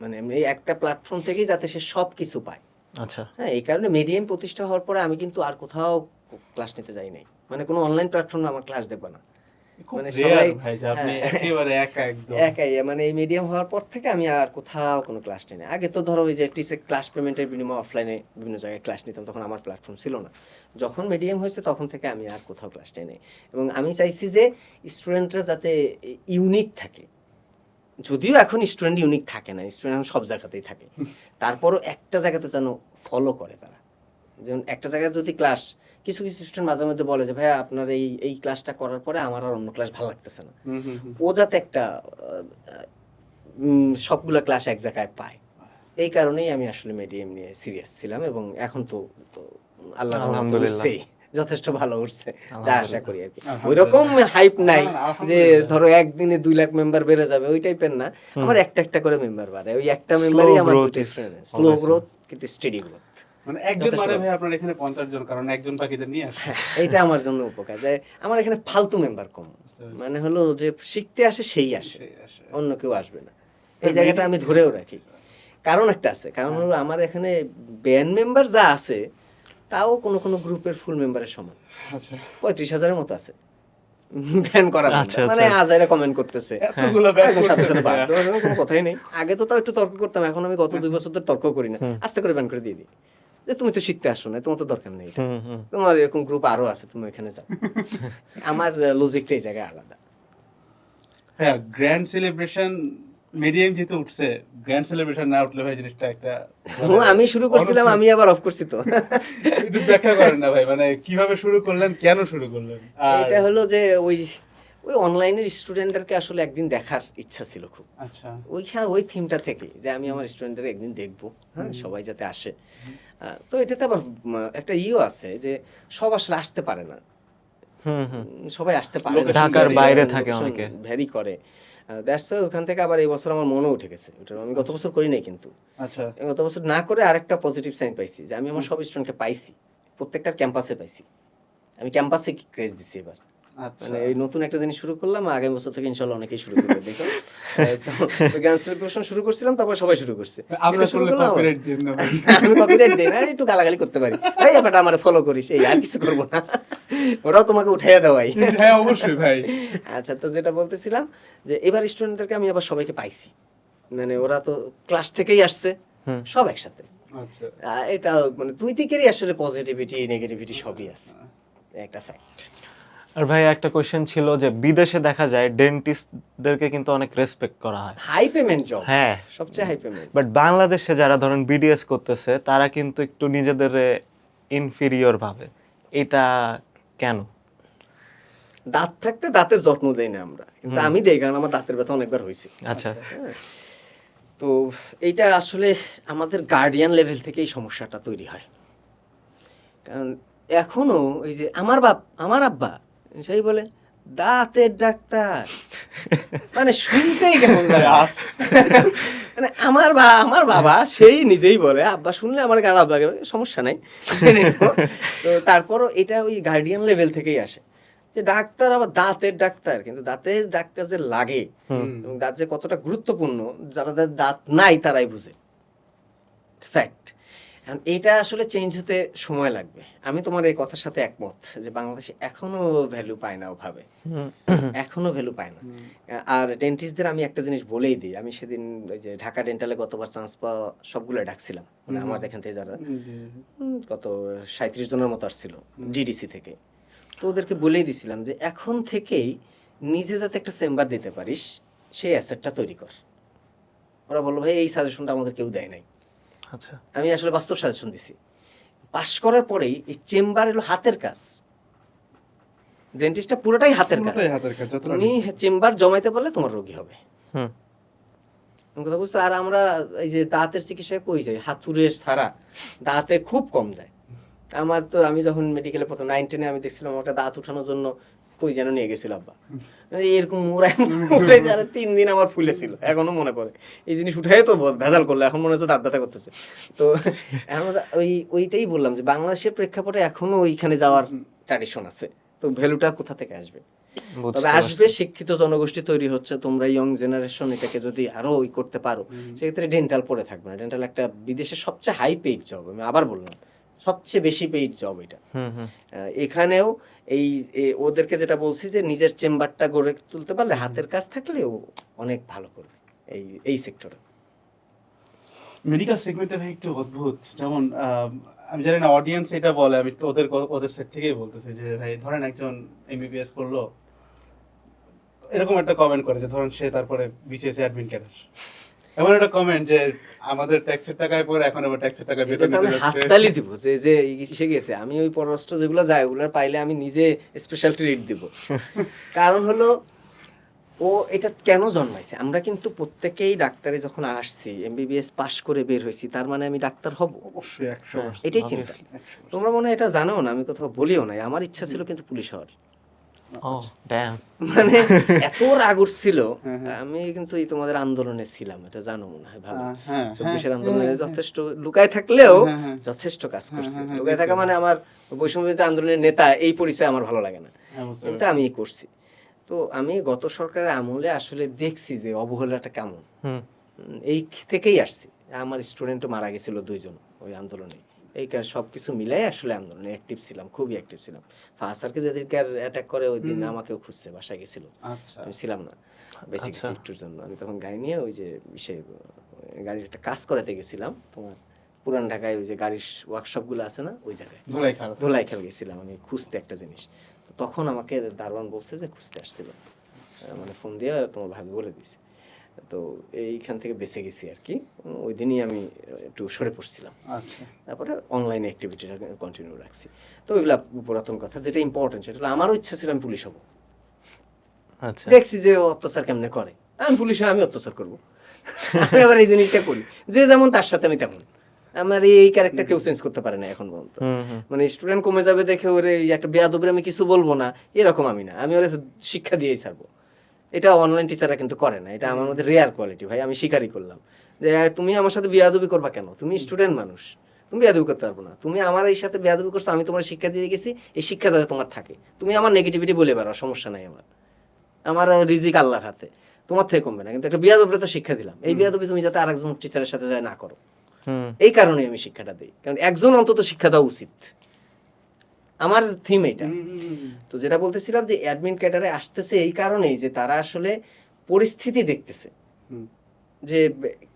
মানে এই একটা প্ল্যাটফর্ম থেকেই যাতে সে সব কিছু পায়। আচ্ছা, হ্যাঁ, এই কারণে মিডিয়াম প্রতিষ্ঠা হওয়ার পরে আমি কিন্তু আর কোথাও ক্লাস নিতে যাই নাই, মানে কোনো অনলাইন প্ল্যাটফর্মে আমার ক্লাস দেখবা না, খুব মানে রেয়ার সবাই ভাই যে আপনি হ্যাঁ, একেবারে একা একদম। একাই, মানে এই মিডিয়াম হওয়ার পর থেকে আমি আর কোথাও কোনো ক্লাস নিই না। আগে তো ধরো ওই যে টিসে ক্লাস পেমেন্টের বিনিময়ে অফলাইনে বিভিন্ন জায়গায় ক্লাস নিতাম, তখন আমার প্ল্যাটফর্ম ছিল না। যখন মিডিয়াম হয়েছে তখন থেকে আমি আর কোথাও ক্লাস নিই নাই, এবং আমি চাইছি যে স্টুডেন্টরা যাতে ইউনিক থাকে। যদিও এখন স্টুডেন্ট ইউনিক থাকে না, স্টুডেন্ট এখন সব জায়গাতেই থাকে, তারপরও একটা জায়গাতে যেন ফলো করে তারা। যেমন একটা জায়গায় যদি ক্লাস, কিছু কিছু স্টুডেন্ট মাঝে মধ্যে বলে যে ভাইয়া আপনার এই ক্লাসটা করার পরে আমার আর অন্য ক্লাস ভালো লাগতেছে না, ও যাতে একটা সবগুলো ক্লাস এক জায়গায় পায়। এই কারণেই আমি আসলে মিডিয়াম নিয়ে সিরিয়াস ছিলাম, এবং এখন তো আল্লাহ আলহামদুলিল্লাহ যথেষ্ট ভালো উঠছে, যা আশা আলহামদুলিল্লাহ। করি আর কি। ওইরকম হাইপ নাই যে আলহামদুলিল্লাহ। ধরো একদিনে 2 লাখ মেম্বার বেড়ে যাবে, ওই টাইপের না। আমার একটা একটা করে মেম্বার বাড়ে, ওই একটা মেম্বারই আমার growth is slow always growth কিন্তু স্টেডি গ্রোথ। মানে একজন যথেষ্ট মানে ভালো। ভাই আপনার এখানে 50 জন, কারণ একজন বাকিদের নিয়ে আসে। এইটা আমার জন্য উপকার যে আমার এখানে ফালতু মেম্বার কম, মানে হলো যে শিখতে আসে সেই আসে, অন্য কেউ আসবে না। এই জায়গাটা আমি ধরেও রাখি। কারণ একটা আছে, কারণ হলো আমার এখানে ব্যান্ড মেম্বার যা আছে তাও কোনো কোনো গ্রুপের ফুল মেম্বারের সমান, আচ্ছা 35,000-এর মতো আছে ব্যান করা, আচ্ছা, মানে আচ্ছা। হাজারে কমেন্ট করতেছে, এতগুলো ব্যাক একদম সাথে সাথে করছেন বাদ ভাইয়া। দেওয়ার কোনো কথাই নেই। আগে তো তাও একটু তর্ক করতাম, এখন আমি গত 2 বছর ধরে তর্ক করি না, আস্তে করে ব্যান করে দিয়ে দিই যে তুমি তো শিখতে আসো না, তোমার তো দরকার নেই এটা। তোমার এরকম গ্রুপ আরো আছে, তুমি এখানে যাও। আমার লজিকটা এই জায়গায় আলাদা। হ্যাঁ, গ্র্যান্ড সেলিব্রেশন মিডিয়াম যেহেতু উঠছে, গ্র্যান্ড সেলিব্রেশন না উঠলে ভাই জিনিসটা একটা আমি শুরু করছিলাম, আমি আবার অফ করছি তো। একটু ব্যাখ্যা করেন না ভাই, মানে কিভাবে শুরু করলেন, কেন শুরু করলেন? আর এটা হলো যে ওই ওই অনলাইনের স্টুডেন্টদেরকে আসলে একদিন দেখার ইচ্ছা ছিল খুব, আচ্ছা ওইখানে ওই থিমটা থেকে যে আমি আমার স্টুডেন্টদের একদিন দেখবো, হ্যাঁ, সবাই যাতে আসে। তো এটাতে আবার একটা ইও আছে যে সব আসলে আসতে পারে না, সবাই আসতে পারে না, Location ঢাকার vary বাইরে করে, থাকে অনেকে। ভ্যারি করে। দ্যাটস ওখান থেকে আবার এই বছর আমার মনে উঠে গেছে, ওটা আমি গত বছর করি নাই, কিন্তু আচ্ছা গত বছর না করে আরেকটা পজিটিভ সাইন পাইছি যে আমি আমার সব স্টুডেন্টকে পাইছি, প্রত্যেকটার ক্যাম্পাসে পাইছি। আমি ক্যাম্পাসে ক্রেজ দিছি এবার, আচ্ছা মানে এই নতুন একটা জিনিস শুরু করলাম, আগামী বছর থেকে ইনশাআল্লাহ অনেকেই শুরু করবে। দেখো তো গ্র্যান্ড সেলিব্রেশন শুরু করছিলাম, তারপর সবাই শুরু করছে। আমরা এটা শুরু শুনলে করলাম, কপিরাইট দিন না ভাই। আমি কপিরাইট দেই না, একটু গালাগালি করতে পারি, এই ব্যাপারটা আমার ফলো করিস, এই আর কিছু করবো না, ওরাও তোমাকে উঠাইয়া দেওয়াই। হ্যাঁ অবশ্যই ভাই। আচ্ছা, তো যেটা বলতেছিলাম যে এবার স্টুডেন্টদেরকে আমি আবার সবাইকে পাইছি, মানে ওরা তো ক্লাস থেকেই আসছে সব একসাথে। আচ্ছা এটা মানে দুই দিকেরই আসলে পজিটিভিটি নেগেটিভিটি সবই আছে, একটা ফ্যাক্ট। আর ভাই একটা কোশ্চেন ছিল যে বিদেশে দেখা যায় ডেন্টিস্টদেরকে কিন্তু অনেক রেসপেক্ট করা হয়, হাই পেমেন্ট জব, হ্যাঁ, সবচেয়ে হাই পেমেন্ট। বাট বাংলাদেশে যারা ধরেন বিডিএস করতেছে তারা কিন্তু একটু নিজেদের ইনফিরিয়র ভাবে, এটা কেন? দাঁত থাকতে দাঁতের যত্ন দেই না আমরা, কিন্তু আমি দেই, কারণ আমার দাঁতের ব্যথা অনেকবার হয়েছে। আচ্ছা, হ্যাঁ। তো এইটা আসলে আমাদের গার্ডিয়ান লেভেল থেকে এই সমস্যাটা তৈরি হয়, কারণ এখনো ওই যে আমার আব্বা সেই বলে দাঁতের ডাক্তার, মানে শুনতেই কেমন লাগে। মানে আমার বাবা সেই নিজেই বলে, আব্বা শুনলে আমার গাল আব্বা সমস্যা নাই, মেনে নেবো। তো তারপরও এটা ওই গার্ডিয়ান লেভেল থেকেই আসে যে ডাক্তার আবার দাঁতের ডাক্তার, কিন্তু দাঁতের ডাক্তার যে লাগে এবং দাঁত যে কতটা গুরুত্বপূর্ণ যারা দাঁত নাই তারাই বুঝে, ফ্যাক্ট। এটা আসলে চেঞ্জ হতে সময় লাগবে। আমি তোমার এই কথার সাথে একমত যে বাংলাদেশে এখনো ভ্যালু পায় না ওভাবে, এখনো ভ্যালু পায় না। আর ডেন্টিস্টদের আমি একটা জিনিস বলেই দিই, আমি সেদিন ওই যে ঢাকা ডেন্টালে গতবার চান্স পাওয়া সবগুলো ডাকছিলাম, মানে আমার এখান থেকে যারা কত 37 জনের মতো আসছিল ডিডিসি থেকে, তো ওদেরকে বলেই দিছিলাম যে এখন থেকেই নিজে যাতে একটা চেম্বার দিতে পারিস সেই অ্যাসেটটা তৈরি কর। ওরা বললো ভাই এই সাজেশনটা আমাদের কেউ দেয় নাই। আচ্ছা, আমি আসলে বাস্তব সাজেশন দিছি। পাশ করার পরেই এই চেম্বার হলো হাতের কাজ, ডেন্টিস্টটা পুরোটাই হাতের কাজ। পুরোটাই হাতের কাজ, যতটা তুমি চেম্বার জমাইতে পারলে তোমার রোগী হবে। হুম, কথা বুঝতে। আর আমরা এই যে দাঁতের চিকিৎসায় কই যাই, হাতুড়ের ছাড়া দাঁতে খুব কম যায়। আমার তো আমি যখন মেডিকেলে প্রথম 9-10-এ আমি দেখছিলাম একটা দাঁত উঠানোর জন্য কই যেন নিয়ে গেছিল আব্বা, এরকম উড়ে যারা 3 দিন আমার ফুলেছিল, এখনো মনে পড়ে। এই জিনিস উঠাই তো ভেজাল করলো, এখন মনে হচ্ছে দাঁত ব্যথা করতেছে। তো আমরা ওইটাই বললাম যে বাংলাদেশের প্রেক্ষাপটে এখনো ওইখানে যাওয়ার ট্র্যাডিশন আছে, তো ভ্যালুটা কোথা থেকে আসবে? বুঝতে তবে আসবে, শিক্ষিত জনগোষ্ঠী তৈরি হচ্ছে, তোমরা ইয়ং জেনারেশন এটাকে যদি আরো করতে পারো, সেক্ষেত্রে ডেন্টাল পড়ে থাকবে না। ডেন্টাল একটা বিদেশের সবচেয়ে হাই পেইড জব, আমি আবার বললাম সবচেয়ে বেশি পেইড জব এটা। এখানেও এই ওদেরকে যেটা বলছি যে নিজের চেম্বারটা গড়ে তুলতে পারলে, হাতের কাজ থাকলে ও অনেক ভালো করবে এই সেক্টরে। মেডিকেল সেগমেন্টটা ভাই একটু অদ্ভুত, যেমন আমি জানি না অডিয়েন্স এটা বলে, আমি তো ওদের সেট থেকেই বলতেছি যে ভাই ধরেন একজন এমবিবিএস করলো, এরকম একটা কমেন্ট করে যে ধরেন সে তারপরে বিসিএস অ্যাডমিন ক্যাডার, এমন একটা কমেন্ট যে আমাদের ট্যাক্সের টাকায় পরে এখন আবার ট্যাক্সের টাকায় বেতন দিতে যাচ্ছে। হাততালি দিব যে এসে গেছে। আমি ওই পররাষ্ট্র যেগুলো যায় ওগুলো পাইলে আমি নিজে স্পেশাল ট্রিট দিব। কারণ হলো ও এটা কেন জন্মাইছে, আমরা কিন্তু প্রত্যেকেই ডাক্তারে যখন আসছি এমবিবিএস পাশ করে বের হয়েছি, তার মানে আমি ডাক্তার হব? অবশ্যই 100%, এটাই চিন্তা। 100%। তোমরা মনে হয় এটা জানো না, আমি কোথাও বলিও নাই, আমার ইচ্ছা ছিল কিন্তু পুলিশ হওয়ার। মানে এত রাগ উঠছিল, আমি কিন্তু এই তোমাদের আন্দোলনে ছিলাম, এটা জানো মনে হয় ভালো। 24-এর আন্দোলনে যথেষ্ট লুকায় থাকলেও যথেষ্ট কাজ করছি। লুকায় থাকা মানে আমার বৈষম্যবিরোধী আন্দোলনের নেতা এই পরিচয় আমার ভালো লাগে না, কিন্তু আমি করছি। তো আমি গত সরকারের আমলে আসলে দেখছি যে অবহেলাটা কেমন, এই থেকেই আসছি। আমার স্টুডেন্টও মারা গেছিল 2 জন ওই আন্দোলনে। এই সবকিছু মিলাই আসলে আন্দোলনে অ্যাক্টিভ ছিলাম, খুবই অ্যাক্টিভ ছিলাম। ফাহাসারকে যেদিনকে অ্যাটাক করে ওই দিন আমাকেও খুঁজছে, বাসায় গেছিল, আমি ছিলাম না বেসিক একটুর জন্য। আমি তখন গাড়ি নিয়ে ওই যে গাড়ির একটা কাজ করাতে গেছিলাম, তোমার পুরান ঢাকায় ওই যে গাড়ির ওয়ার্কশপগুলো আছে না, ওই জায়গায় ধোলাইখাল গেছিলাম আমি খুঁজতে একটা জিনিস। তো তখন আমাকে দারোয়ান বলছে যে খুঁজতে আসছিল, মানে ফোন দিয়ে তোমার ভাবি বলে দিছে। তো এইখান থেকে বেঁচে গেছি আর কি। ওই দিনই আমি একটু সরে পড়ছিলাম, তারপরে অনলাইন অ্যাক্টিভিটিটা কন্টিনিউ রাখছি। তো ওইগুলা পুরাতন কথা। যেটা ইম্পর্টেন্ট সেটা হলো আমারও ইচ্ছা ছিল আমি পুলিশ হবো। দেখছি যে অত্যাচার কেমনে করে, আমি পুলিশ হয়ে আমি অত্যাচার করবো। আমি আবার এই জিনিসটা করি, যে যেমন তার সাথে আমি তেমন। আমার এই ক্যারেক্টার কেউ চেঞ্জ করতে পারে না এখন পর্যন্ত। মানে স্টুডেন্ট কমে যাবে দেখে ওরে একটা বেয়াদবের আমি কিছু বলবো না, এরকম আমি না। আমি ওরে শিক্ষা দিয়েই ছাড়বো। এটা অনলাইন টিচাররা কিন্তু করে না, এটা আমার মধ্যে রেয়ার কোয়ালিটি ভাই, আমি স্বীকারই করলাম। যে তুমি আমার সাথে বেয়াদবি করবা কেন? তুমি স্টুডেন্ট মানুষ, তুমি বেয়াদবি করতে পারবো না। তুমি আমার এই সাথে বেয়াদবি করছো, আমি তোমার শিক্ষা দিয়ে গেছি, এই শিক্ষা যাতে তোমার থাকে। তুমি আমার নেগেটিভিটি বলে পারো, সমস্যা নাই। আমার রিজিক আল্লাহর হাতে, তোমার থেকে কমবে না। কিন্তু একটা বেয়াদবিরে তো শিক্ষা দিলাম, এই বেয়াদবি তুমি যাতে আরেকজন টিচারের সাথে যায় না করো, এই কারণে আমি শিক্ষাটা দিই। কারণ একজন অন্তত শিক্ষা দেওয়া উচিত, আমার থিম এটা। তো যেটা বলতেছিলাম যে অ্যাডমিন ক্যাডারে আসতেছে এই কারণেই যে তারা আসলে পরিস্থিতি দেখতেছে যে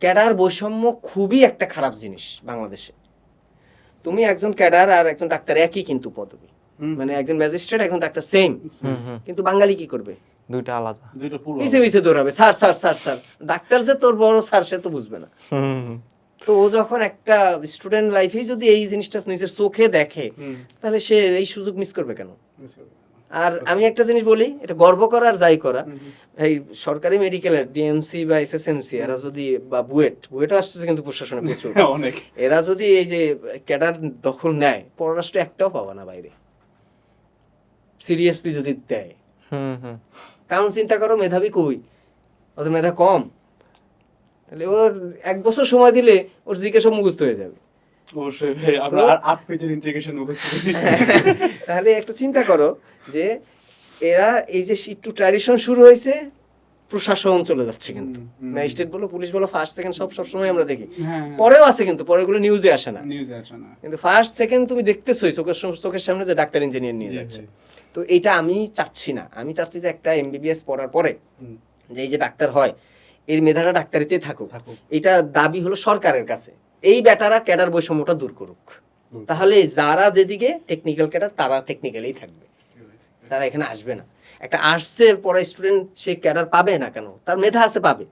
ক্যাডার বৈষম্য খুবই একটা খারাপ জিনিস বাংলাদেশে। তুমি একজন ক্যাডার আর একজন ডাক্তার একই কিন্তু পদবি, মানে একজন ম্যাজিস্ট্রেট একজন ডাক্তার সেম, কিন্তু বাঙালি কি করবে? দুইটা আলাদা, পিছে পিছে দৌড়াবে, স্যার স্যার স্যার স্যার। ডাক্তার যে তোর বড় স্যার সে তো বুঝবে না। তো ও যখন একটা স্টুডেন্ট লাইফে যদি এই জিনিসটা নিজের চোখে দেখে, তাহলে সে এই সুযোগ মিস করবে কেন? আর আমি একটা জিনিস বলি, এটা গর্ব করা আর যাই করা, এই সরকারি মেডিকেলের ডিএমসি বা এসএসএমসি এরা যদি, বা বুয়েটও আসছে কিন্তু প্রশাসনে প্রচুর, এরা যদি এই যে ক্যাডার দখল নেয়, পররাষ্ট্র একটাও পাবা না বাইরে, সিরিয়াসলি যদি দেয়। কারণ চিন্তা করো, মেধাবী কই, ওদের মেধা কম, তাহলে ওর 1 বছর সময় দিলে ওর জিকে সব মুখস্থ হয়ে যাবে। অবশ্যই ভাই, আমরা 8 পেজের ইন্টিগ্রেশন মুখস্থ করি। তাহলে একটা চিন্তা করো যে এরা এই যে একটু ট্র্যাডিশন শুরু হয়েছে, প্রশাসন চলে যাচ্ছে কিন্তু, ম্যাজিস্ট্রেট বলো পুলিশ বলো ফার্স্ট সেকেন্ড সব সময় আমরা দেখি, পরেও আছে কিন্তু পরেগুলো নিউজে আসে না। কিন্তু ফার্স্ট সেকেন্ড তুমি দেখতেছোই চোখের সামনে যে ডাক্তার ইঞ্জিনিয়ার নিয়ে যাচ্ছে। তো এটা আমি চাচ্ছি না, আমি চাচ্ছি যে একটা এমবিবিএস পড়ার পরে যে এই যে ডাক্তার হয়, এর মেধাটা ডাক্তারিতে থাকুক। এটা দাবি হলো সরকারের কাছে, এই বেটারা ক্যাডার বৈষম্যটা দূর করুক। তাহলে যারা যেদিকে টেকনিক্যাল ক্যাডার তারা টেকনিক্যালেই থাকবে, তারা এখানে আসবে না। একটা আর্টসে পড়া স্টুডেন্ট সে ক্যাডার পাবে না কেন? তার মেধা আছে, পাবে,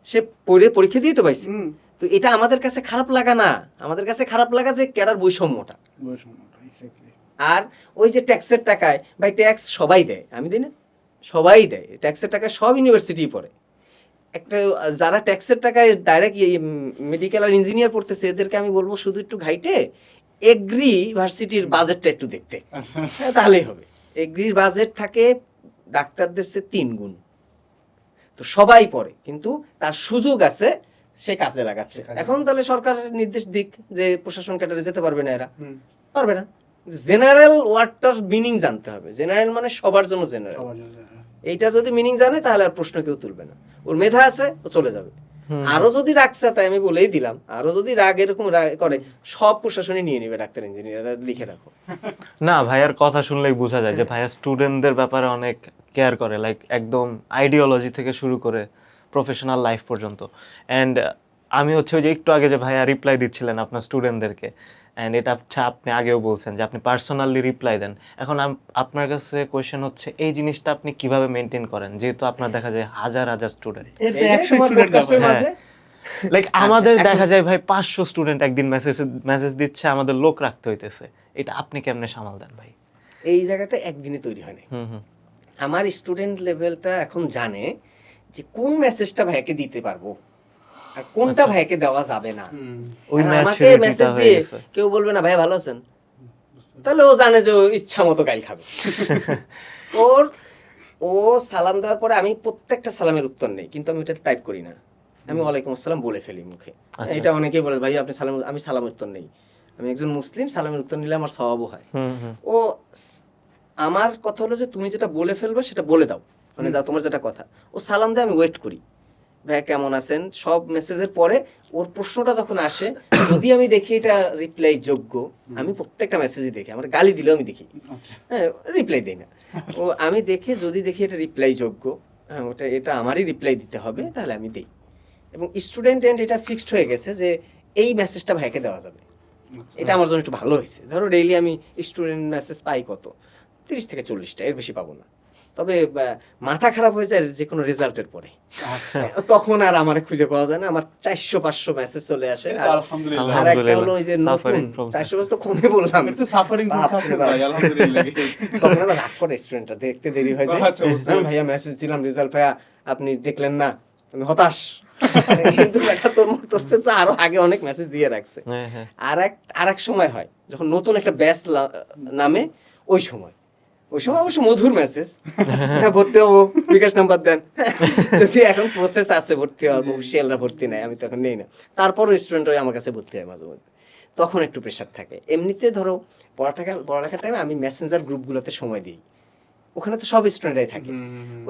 সে পরীক্ষা দিয়ে তো পাইছে। তো এটা আমাদের কাছে খারাপ লাগা না, আমাদের কাছে খারাপ লাগা যে ক্যাডার বৈষম্যটা। আর ওই যে ট্যাক্সের টাকায়, ভাই ট্যাক্স সবাই দেয়, আমি দিই না, সবাই দেয় ট্যাক্সের টাকায়, সব ইউনিভার্সিটি পড়ে। একটা যারা ট্যাক্সের টাকায় ডাইরেক্ট মেডিকেল আর ইঞ্জিনিয়ার পড়তেছে, এদেরকে আমি বলবো শুধু একটু ঘাইটে এগ্রি ভার্সিটির বাজেটটা একটু দেখতে, তাহলেই হবে। এগ্রির বাজেট থাকে ডাক্তারদের চেয়ে 3 গুণ। তো সবাই পড়ে, কিন্তু তার সুযোগ আছে, সে কাজে লাগাচ্ছে। এখন তাহলে সরকারের নির্দেশ দিক যে প্রশাসন ক্যাডারে যেতে পারবে না, এরা পারবে না, জেনারেল ওয়ার্ডটার মিনিং জানতে হবে। জেনারেল মানে সবার জন্য জেনারেল। এইটা যদি মিনিং জানে তাহলে আর প্রশ্ন কেউ তুলবে না। ওর মেধা আছে ও চলে যাবে। আরো যদি রাখছে, তাই আমি বলেই দিলাম, আরো যদি রাগ এরকম করে সব প্রশাসনই নিয়ে নিবে, ডাক্তার ইঞ্জিনিয়ার, লিখে রাখো। না, ভাইয়ার কথা শুনলেই বোঝা যায় যে ভাইয়া স্টুডেন্টদের ব্যাপারে অনেক কেয়ার করে, লাইক একদম আইডিওলজি থেকে শুরু করে প্রফেশনাল লাইফ পর্যন্ত। অ্যান্ড আমি হচ্ছে ওই যে একটু আগে যে ভাইয়া রিপ্লাই দিচ্ছিলেন আপনার স্টুডেন্টদেরকে, অ্যান্ড এটা হচ্ছে আপনি আগেও বলছেন যে আপনি পার্সোনালি রিপ্লাই দেন। এখন আপনার কাছে কোয়েশ্চেন হচ্ছে এই জিনিসটা আপনি কিভাবে মেনটেন করেন, যেহেতু আপনার দেখা যায় হাজার হাজার স্টুডেন্ট, লাইক আমাদের দেখা যায় ভাই 500 স্টুডেন্ট একদিন মেসেজ দিচ্ছে, আমাদের লোক রাখতে হইতেছে, এটা আপনি কেমনে সামাল দেন ভাই? এই জায়গাটা একদিনে তৈরি হয়নি। আমার স্টুডেন্ট লেভেলটা এখন জানে যে কোন মেসেজটা ভাইকে দিতে পারবো আর কোনটা ভাইকে দেওয়া যাবে না। আমাকে মেসেজ দিয়ে কেউ বলবে না ভাই ভালো আছেন, তাহলে ও জানে যে ও ইচ্ছা মতো গাল খাবে। ও সালাম দেওয়ার পরে আমি প্রত্যেকটা সালামের উত্তর নেই, কিন্তু আমি এটা টাইপ করি না, আমি ওয়ালাইকুম আসসালাম বলে ফেলি মুখে। এটা অনেকেই বলে ভাই আপনি সালাম, আমি সালামের উত্তর নেই। আমি একজন মুসলিম, সালামের উত্তর নিলে আমার স্বভাবও হয়। ও আমার কথা হলো যে তুমি যেটা বলে ফেলবে সেটা বলে দাও, মানে যা তোমার যেটা কথা। ও সালাম দেয়, আমি ওয়েট করি ভাই কেমন আছেন সব মেসেজের পরে ওর প্রশ্নটা যখন আসে, যদি আমি দেখি এটা রিপ্লাই যোগ্য, আমি প্রত্যেকটা মেসেজই দেখি, আমার গালি দিলেও আমি দেখি, হ্যাঁ রিপ্লাই দেই না। ও আমি দেখে যদি দেখি এটা রিপ্লাই যোগ্য, হ্যাঁ ওটা এটা আমারই রিপ্লাই দিতে হবে, তাহলে আমি দিই। এবং স্টুডেন্ট এন্ড এটা ফিক্সড হয়ে গেছে যে এই মেসেজটা ভাইকে দেওয়া যাবে। এটা আমার জন্য একটু ভালো হয়েছে। ধরো ডেইলি আমি স্টুডেন্ট মেসেজ পাই কত 30 থেকে 40টা, এর বেশি পাবো না। তবে মাথা খারাপ হয়ে যায় যে কোনো রেজাল্টের পরে, তখন আর আমার খুঁজে পাওয়া যায় না, আমার 400-500 মেসেজ চলে আসে। আর একটা হলো ওই যে নতুন 400 তো কমে বললাম, তখন আবার রাগ করে স্টুডেন্টরা, দেখতে দেরি হয় যে ভাইয়া মেসেজ দিলাম রেজাল্ট ভাইয়া আপনি দেখলেন না, আমি হতাশ। কিন্তু দেখা তোর তো আরো আগে অনেক মেসেজ দিয়ে রাখছে। আর এক সময় হয় যখন নতুন একটা ব্যাচ নামে, ওই সময় অবশ্য মধুর মেসেজ, ভর্তি হবো বিকাশ নাম্বার দেন। যদি এখন প্রসেস আছে ভর্তি হওয়ার, শিয়ালরা ভর্তি নাই, আমি তখন নেই না। তারপরও স্টুডেন্টরা আমার কাছে ভর্তি হয় মাঝে মধ্যে, তখন একটু প্রেশার থাকে। এমনিতে ধরো পড়ালেখার টাইমে আমি মেসেঞ্জার গ্রুপগুলোতে সময় দিই, ওখানে তো সব স্টুডেন্টরাই থাকে,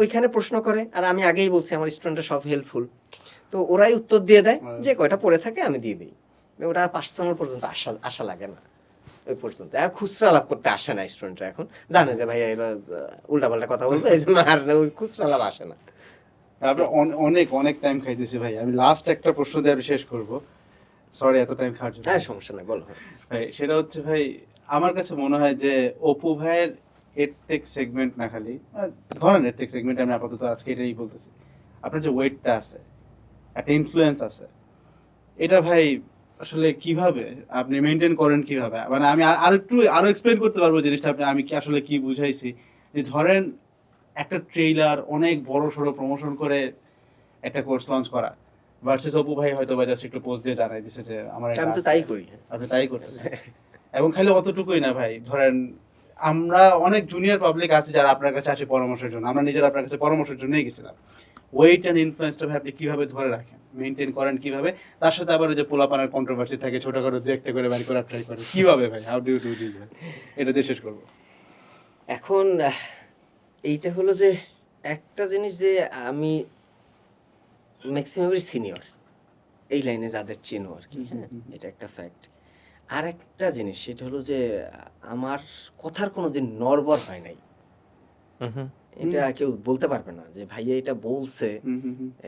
ওইখানে প্রশ্ন করে। আর আমি আগেই বলছি আমার স্টুডেন্টরা সব হেল্পফুল, তো ওরাই উত্তর দিয়ে দেয়, যে কয়টা পড়ে থাকে আমি দিয়ে দিই। ওটা পার্সোনাল পর্যন্ত আশা লাগে না ওই পর্যন্ত। আর খুচরা লাভ করতে আসে না স্টুডেন্টরা, এখন জানে যে ভাইয়া এরা উল্টাপাল্টা কথা বলবে, এই জন্য আর ওই খুচরা লাভ আসে না। আমরা অনেক টাইম খাইতেছি ভাই, আমি লাস্ট একটা প্রশ্ন দিয়ে আমি শেষ করব, সরি এত টাইম খাওয়ার জন্য। হ্যাঁ সমস্যা নাই, বলো ভাই। সেটা হচ্ছে ভাই, আমার কাছে মনে হয় যে অপু ভাইয়ের এডটেক সেগমেন্ট না খালি ধরেন এডটেক সেগমেন্ট, আমি আপাতত আজকে এটাই বলতেছি, আপনার যে ওয়েটটা আছে, একটা ইনফ্লুয়েন্স আছে, এটা ভাই আসলে কিভাবে আপনি মেনটেন করেন, কিভাবে? মানে আমি আরো এক্সপ্লেইন করতে পারবো জিনিসটা আমি কি আসলে কি বুঝাইছি, যে ধরেন একটা ট্রেইলার অনেক বড় সড়ো প্রমোশন করে একটা কোর্স লঞ্চ করা ভার্সেস অপু ভাই হয়তো বা জাস্ট একটু পোস্ট দিয়ে জানাই দিছে যে আমার আমি তো তাই করি। আপনি তাই করতেছেন। এবং খালি অতটুকুই না ভাই, ধরেন আমরা অনেক জুনিয়র পাবলিক আছে যারা আপনার কাছে আসে পরামর্শের জন্য, আমরা নিজেরা আপনার কাছে পরামর্শের জন্যই গেছিলাম। ওয়েট অ্যান্ড ইনফ্লুয়েন্সটা ভাই আপনি কিভাবে ধরে রাখেন, মেনটেন করেন কিভাবে? তার সাথে আবার ওই যে পোলাপানার কন্ট্রোভার্সি থাকে, ছোটখাটো দু একটা করে বাড়ি করার ট্রাই করে, কিভাবে ভাই, how do you do this? এটা দিয়ে শেষ করবো। এখন এইটা হলো যে একটা জিনিস, যে আমি ম্যাক্সিমামই সিনিয়র এই লাইনে যাদের চিনো আর কি, হ্যাঁ এটা একটা ফ্যাক্ট। আর একটা জিনিস সেটা হলো যে আমার কথার কোনোদিন নড়বড় হয় নাই। এটা কেউ বলতে পারবে না যে ভাইয়া এটা বলছে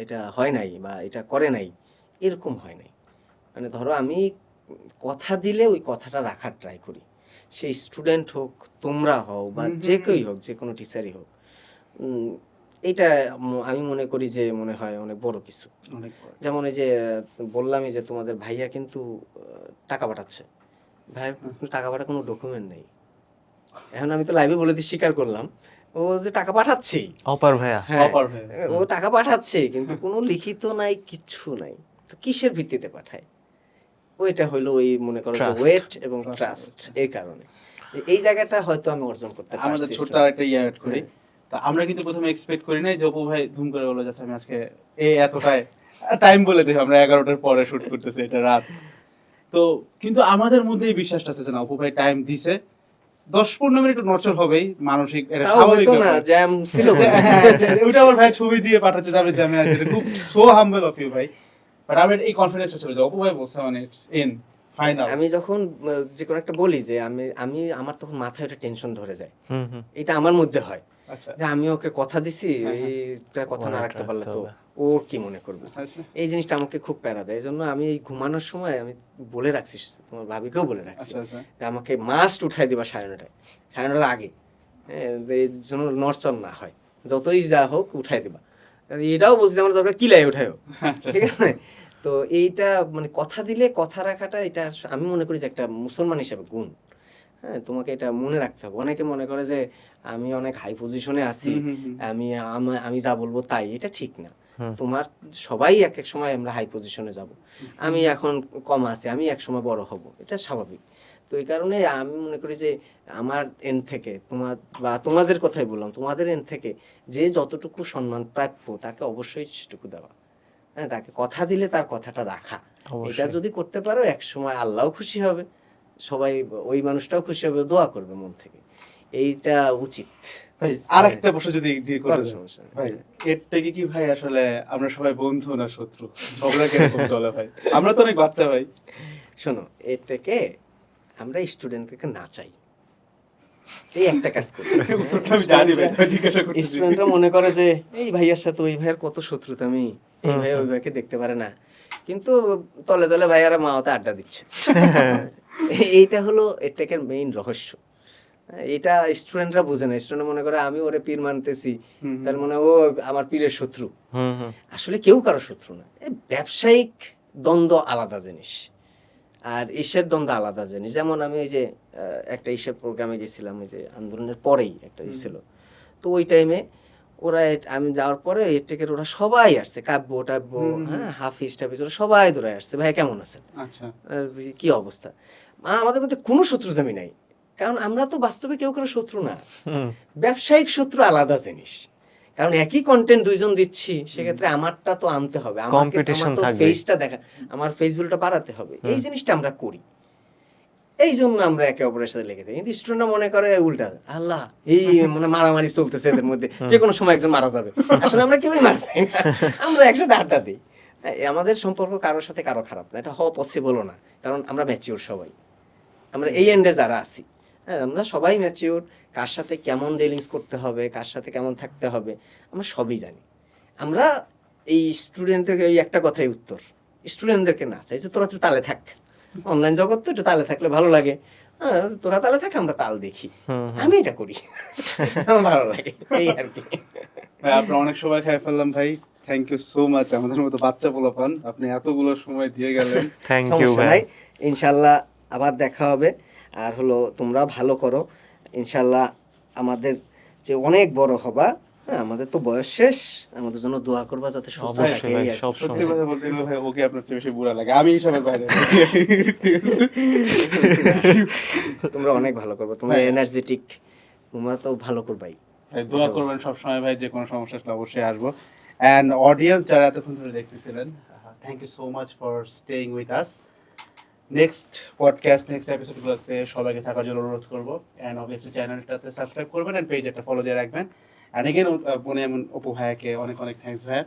এটা হয় নাই বা এটা করে নাই, এরকম হয় নাই। মানে ধরো আমি কথা দিলে ওই কথাটা রাখার ট্রাই করি, সেই স্টুডেন্ট হোক, তোমরা হও, বা যে কেউই হোক, যে কোনো টিচারই হোক। এটা আমি মনে করি যে মনে হয় অনেক বড় কিছু। যেমন এই যে বললামই যে তোমাদের ভাইয়া কিন্তু টাকা পাঠাচ্ছে, ভাই টাকা পাঠার কোনো ডকুমেন্ট নেই। এখন আমি তো লাইভে বলে দিয়ে স্বীকার করলাম ও যে টাকা পাঠাচ্ছে, অপার ভাইয়া, হ্যাঁ ও টাকা পাঠাচ্ছে, কিন্তু কোনো লিখিত নাই, কিচ্ছু নাই, তো কিসের ভিত্তিতে পাঠায়? ওইটা হলো ওই মনে করো যে ওয়েট এবং ট্রাস্ট। এই কারণে এই জায়গাটা হয়তো আমি অর্জন করতে পারছি। আমাদের ছোট একটা অ্যাড করি, তা আমরা কিন্তু প্রথমে এক্সপেক্ট করি নাই যে অপু ভাই ধুম করে বলে যাচ্ছে আমি আজকে এতটাই টাইম বলে দিই, আমরা 11টার পরে শুট করতেছি, এটা রাত। তো কিন্তু আমাদের মধ্যে এই বিশ্বাসটা আছে যে না, অপু ভাই টাইম দিছে, 10-15 মিনিট নড়চড় হবেই, মানসিক এটা তাও স্বাভাবিক হইতো না, ব্যাপার। জ্যাম ছিল ওইটা আমার ভাই ছবি দিয়ে পাঠাচ্ছে যে আমি জ্যামে আছি, এটা খুব সো হাম্বল অফ ইউ ভাই। বাট আমার এই কনফিডেন্সটা ছিল যে অপু ভাই বলছে মানে ইটস ইন ফাইনাল। আমি যখন যে কোনো একটা বলি যে আমি আমার তখন মাথায় একটা টেনশন ধরে যায়, হুম হুম এটা আমার মধ্যে হয় আচ্ছা যে আমি ওকে কথা দিছি, হ্যাঁ, হ্যাঁ। এইটা কথা না মনে রাখতে পারলে তো রাখতে ও কি মনে করবে, আচ্ছা এই জিনিসটা আমাকে খুব প্যারা দেয়। এই জন্য আমি এই ঘুমানোর সময় আমি বলে রাখছি, তোমার ভাবিকেও বলে রাখছি আচ্ছা আচ্ছা যে আমাকে মাস্ট উঠাই দিবা 9:30, 9:30 আগে, হ্যাঁ, এই জন্য নড়চড় না হয়, যতই যা হোক উঠাই দিবা। আর এটাও বলছি যে আমার দরকার কিলাই উঠাইও, আচ্ছা ঠিক আছে। তো এইটা মানে কথা দিলে কথা রাখাটা, এটা আমি মনে করি যে একটা মুসলমান হিসেবে গুণ। হ্যাঁ, তোমাকে এটা মনে রাখতে হবে। অনেকে মনে করে যে আমি অনেক হাই পজিশনে আছি, হুম, হুম, হুম। আমি যা বলবো তাই, এটা ঠিক না। হুম। তোমার সবাই এক এক সময় আমরা হাই পজিশনে যাব, আমি এখন কম আছি, আমি এক সময় বড় হব, এটা স্বাভাবিক। তো এই কারণে আমি মনে করি যে আমার এন্ড থেকে তোমাদের কথাই বললাম, তোমাদের এন্ড থেকে যে যতটুকু সম্মান প্রাপ্য তাকে অবশ্যই সেটুকু দেওয়া। হ্যাঁ, তাকে কথা দিলে তার কথাটা রাখা, এটা অবশ্যই। যদি করতে পারো এক সময় আল্লাহও খুশি হবে, সবাই ওই মানুষটাও খুশি হবে, দোয়া করবে মন থেকে, এইটা উচিত। ভাই আরেকটা প্রশ্ন যদি দিয়ে করে কোনো দেন। সমস্যা নেই। ভাই এর থেকে কি ভাই আসলে আমরা সবাই বন্ধু না শত্রু? ঝগড়া কিরকম চলে ভাই? আমরা তো অনেক বাচ্চা ভাই। শোনো, এটাকে আমরা স্টুডেন্ট থেকে না চাই, এই একটা কাজ করি। উত্তরটা আমি জানি ভাই, তাই জিজ্ঞাসা করতেছি। স্টুডেন্টরা মনে করে যে এই ভাইয়ার সাথে ওই ভাইয়ের কত শত্রুতা, আমি এই ভাইয়া ওই ভাইকে দেখতে পারে না, কিন্তু তলে তলে ভাইয়ারা মাওতে আড্ডা দিচ্ছে। এইটা হলো এটাকের মেইন রহস্য। এটা স্টুডেন্টরা বুঝে না, স্টুডেন্ট মনে করে আমি ওরে পীর মানতেছি, হুম, তার মানে ও আমার পীরের শত্রু। হুম হুম আসলে কেউ কারো শত্রু না। এই ব্যবসায়িক দ্বন্দ্ব আলাদা জিনিস, আর ঈর্ষের দ্বন্দ্ব আলাদা জিনিস। যেমন আমি ওই যে একটা ঈর্ষের প্রোগ্রামে গেছিলাম, ওই যে আন্দোলনের পরেই একটা ছিল, তো ওই টাইমে ওরা আমি যাওয়ার পরে এটেকের ওরা সবাই আসছে, কাব্য টাব্য, হ্যাঁ, হাফিজ টাফিজ, ওরা সবাই দৌড়ায় আসছে, ভাই কেমন আছেন, আচ্ছা কি অবস্থা। আমাদের মধ্যে কোনো শত্রুতামি নাই, কারণ আমরা তো বাস্তবে কেউ কারো শত্রু না। হুম ব্যবসায়িক শত্রু আলাদা জিনিস, কারণ একই কন্টেন্ট দুইজন দিচ্ছি, সেক্ষেত্রে আমারটা তো আনতে হবে, Competition আমার তো থাকবে। ফেসটা দেখা, আমার ফেস ভ্যালুটা বাড়াতে হবে, এই জিনিসটা আমরা করি, এই জন্য আমরা একে অপরের সাথে লেগে থাকি। কিন্তু স্টুডেন্টরা মনে করে উল্টা, আল্লাহ এই মানে মারামারি চলতেছে এদের মধ্যে, যে কোনো সময় একজন মারা যাবে। আসলে আমরা কেউই মারা যাই না, আমরা একসাথে আড্ডা দিই। আমাদের সম্পর্ক কারোর সাথে কারো খারাপ না, এটা হওয়া পসিবলও না, কারণ আমরা ম্যাচিওর সবাই, আমরা এই এন্ডে যারা আছি, হ্যাঁ, আমরা সবাই ম্যাচিওর, কার সাথে কেমন ডিলিংস করতে হবে, কার সাথে কেমন থাকতে হবে, আমরা সবই জানি। আমরা এই স্টুডেন্টদেরকে এই একটা কথাই উত্তর, স্টুডেন্টদেরকে না চাই যে তোরা একটু তালে থাক, অনলাইন জগৎ তো একটু তালে থাকলে ভালো লাগে, হ্যাঁ, তোরা তালে থাক, আমরা তাল দেখি, আমি এটা করি, আমার ভালো লাগে, এই আর কি। ভাই আপনার অনেক সময় খাই ফেললাম ভাই, থ্যাংক ইউ সো মাচ। আমাদের মতো বাচ্চা পোলাপান আপনি এতগুলো সময় দিয়ে গেলেন। থ্যাংক ইউ সমস্যা ভাই। নাই, ইনশাল্লাহ আবার দেখা হবে। আর হলো তোমরা ভালো করো, ইনশাল্লাহ আমাদের যে অনেক বড় হবা, হ্যাঁ, আমাদের তো বয়স শেষ, আমাদের জন্য দোয়া করবা যাতে সুস্থ অবশ্যই থাকে, ভাই, এই আর কি। সব সত্যি সময়। কথা বলতে গেলে ভাই ওকে আপনার চেয়ে বেশি বুড়া লাগে, আমি হিসাবের বাইরে। তোমরা অনেক ভালো করবে, তোমরা হ্যাঁ। এনার্জেটিক, তোমরা তো ভালো করবাই। ভাই দোয়া করবেন সবসময় ভাই, যে কোনো সমস্যা আসলে অবশ্যই আসবো। অ্যান্ড অডিয়েন্স যারা এতক্ষণ ধরে দেখতেছিলেন, thank you so much for staying with us. Next podcast, next এপিসোডগুলোতে সবাইকে থাকার জন্য অনুরোধ করবো। অ্যান্ড অবভিয়াসলি চ্যানেলটাতে সাবস্ক্রাইব করবেন অ্যান্ড পেজ একটা ফলো দিয়ে রাখবেন। অ্যান্ড এগেন বনে এমন অপু ভাইয়াকে অনেক অনেক থ্যাংকস ভাইয়া।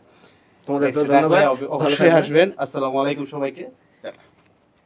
তোমাদেরকেও Next দেখা হলে ধন্যবাদ, ভালো অবশ্যই থাকবেন। আসবেন। আসসালামু আলাইকুম সবাইকে।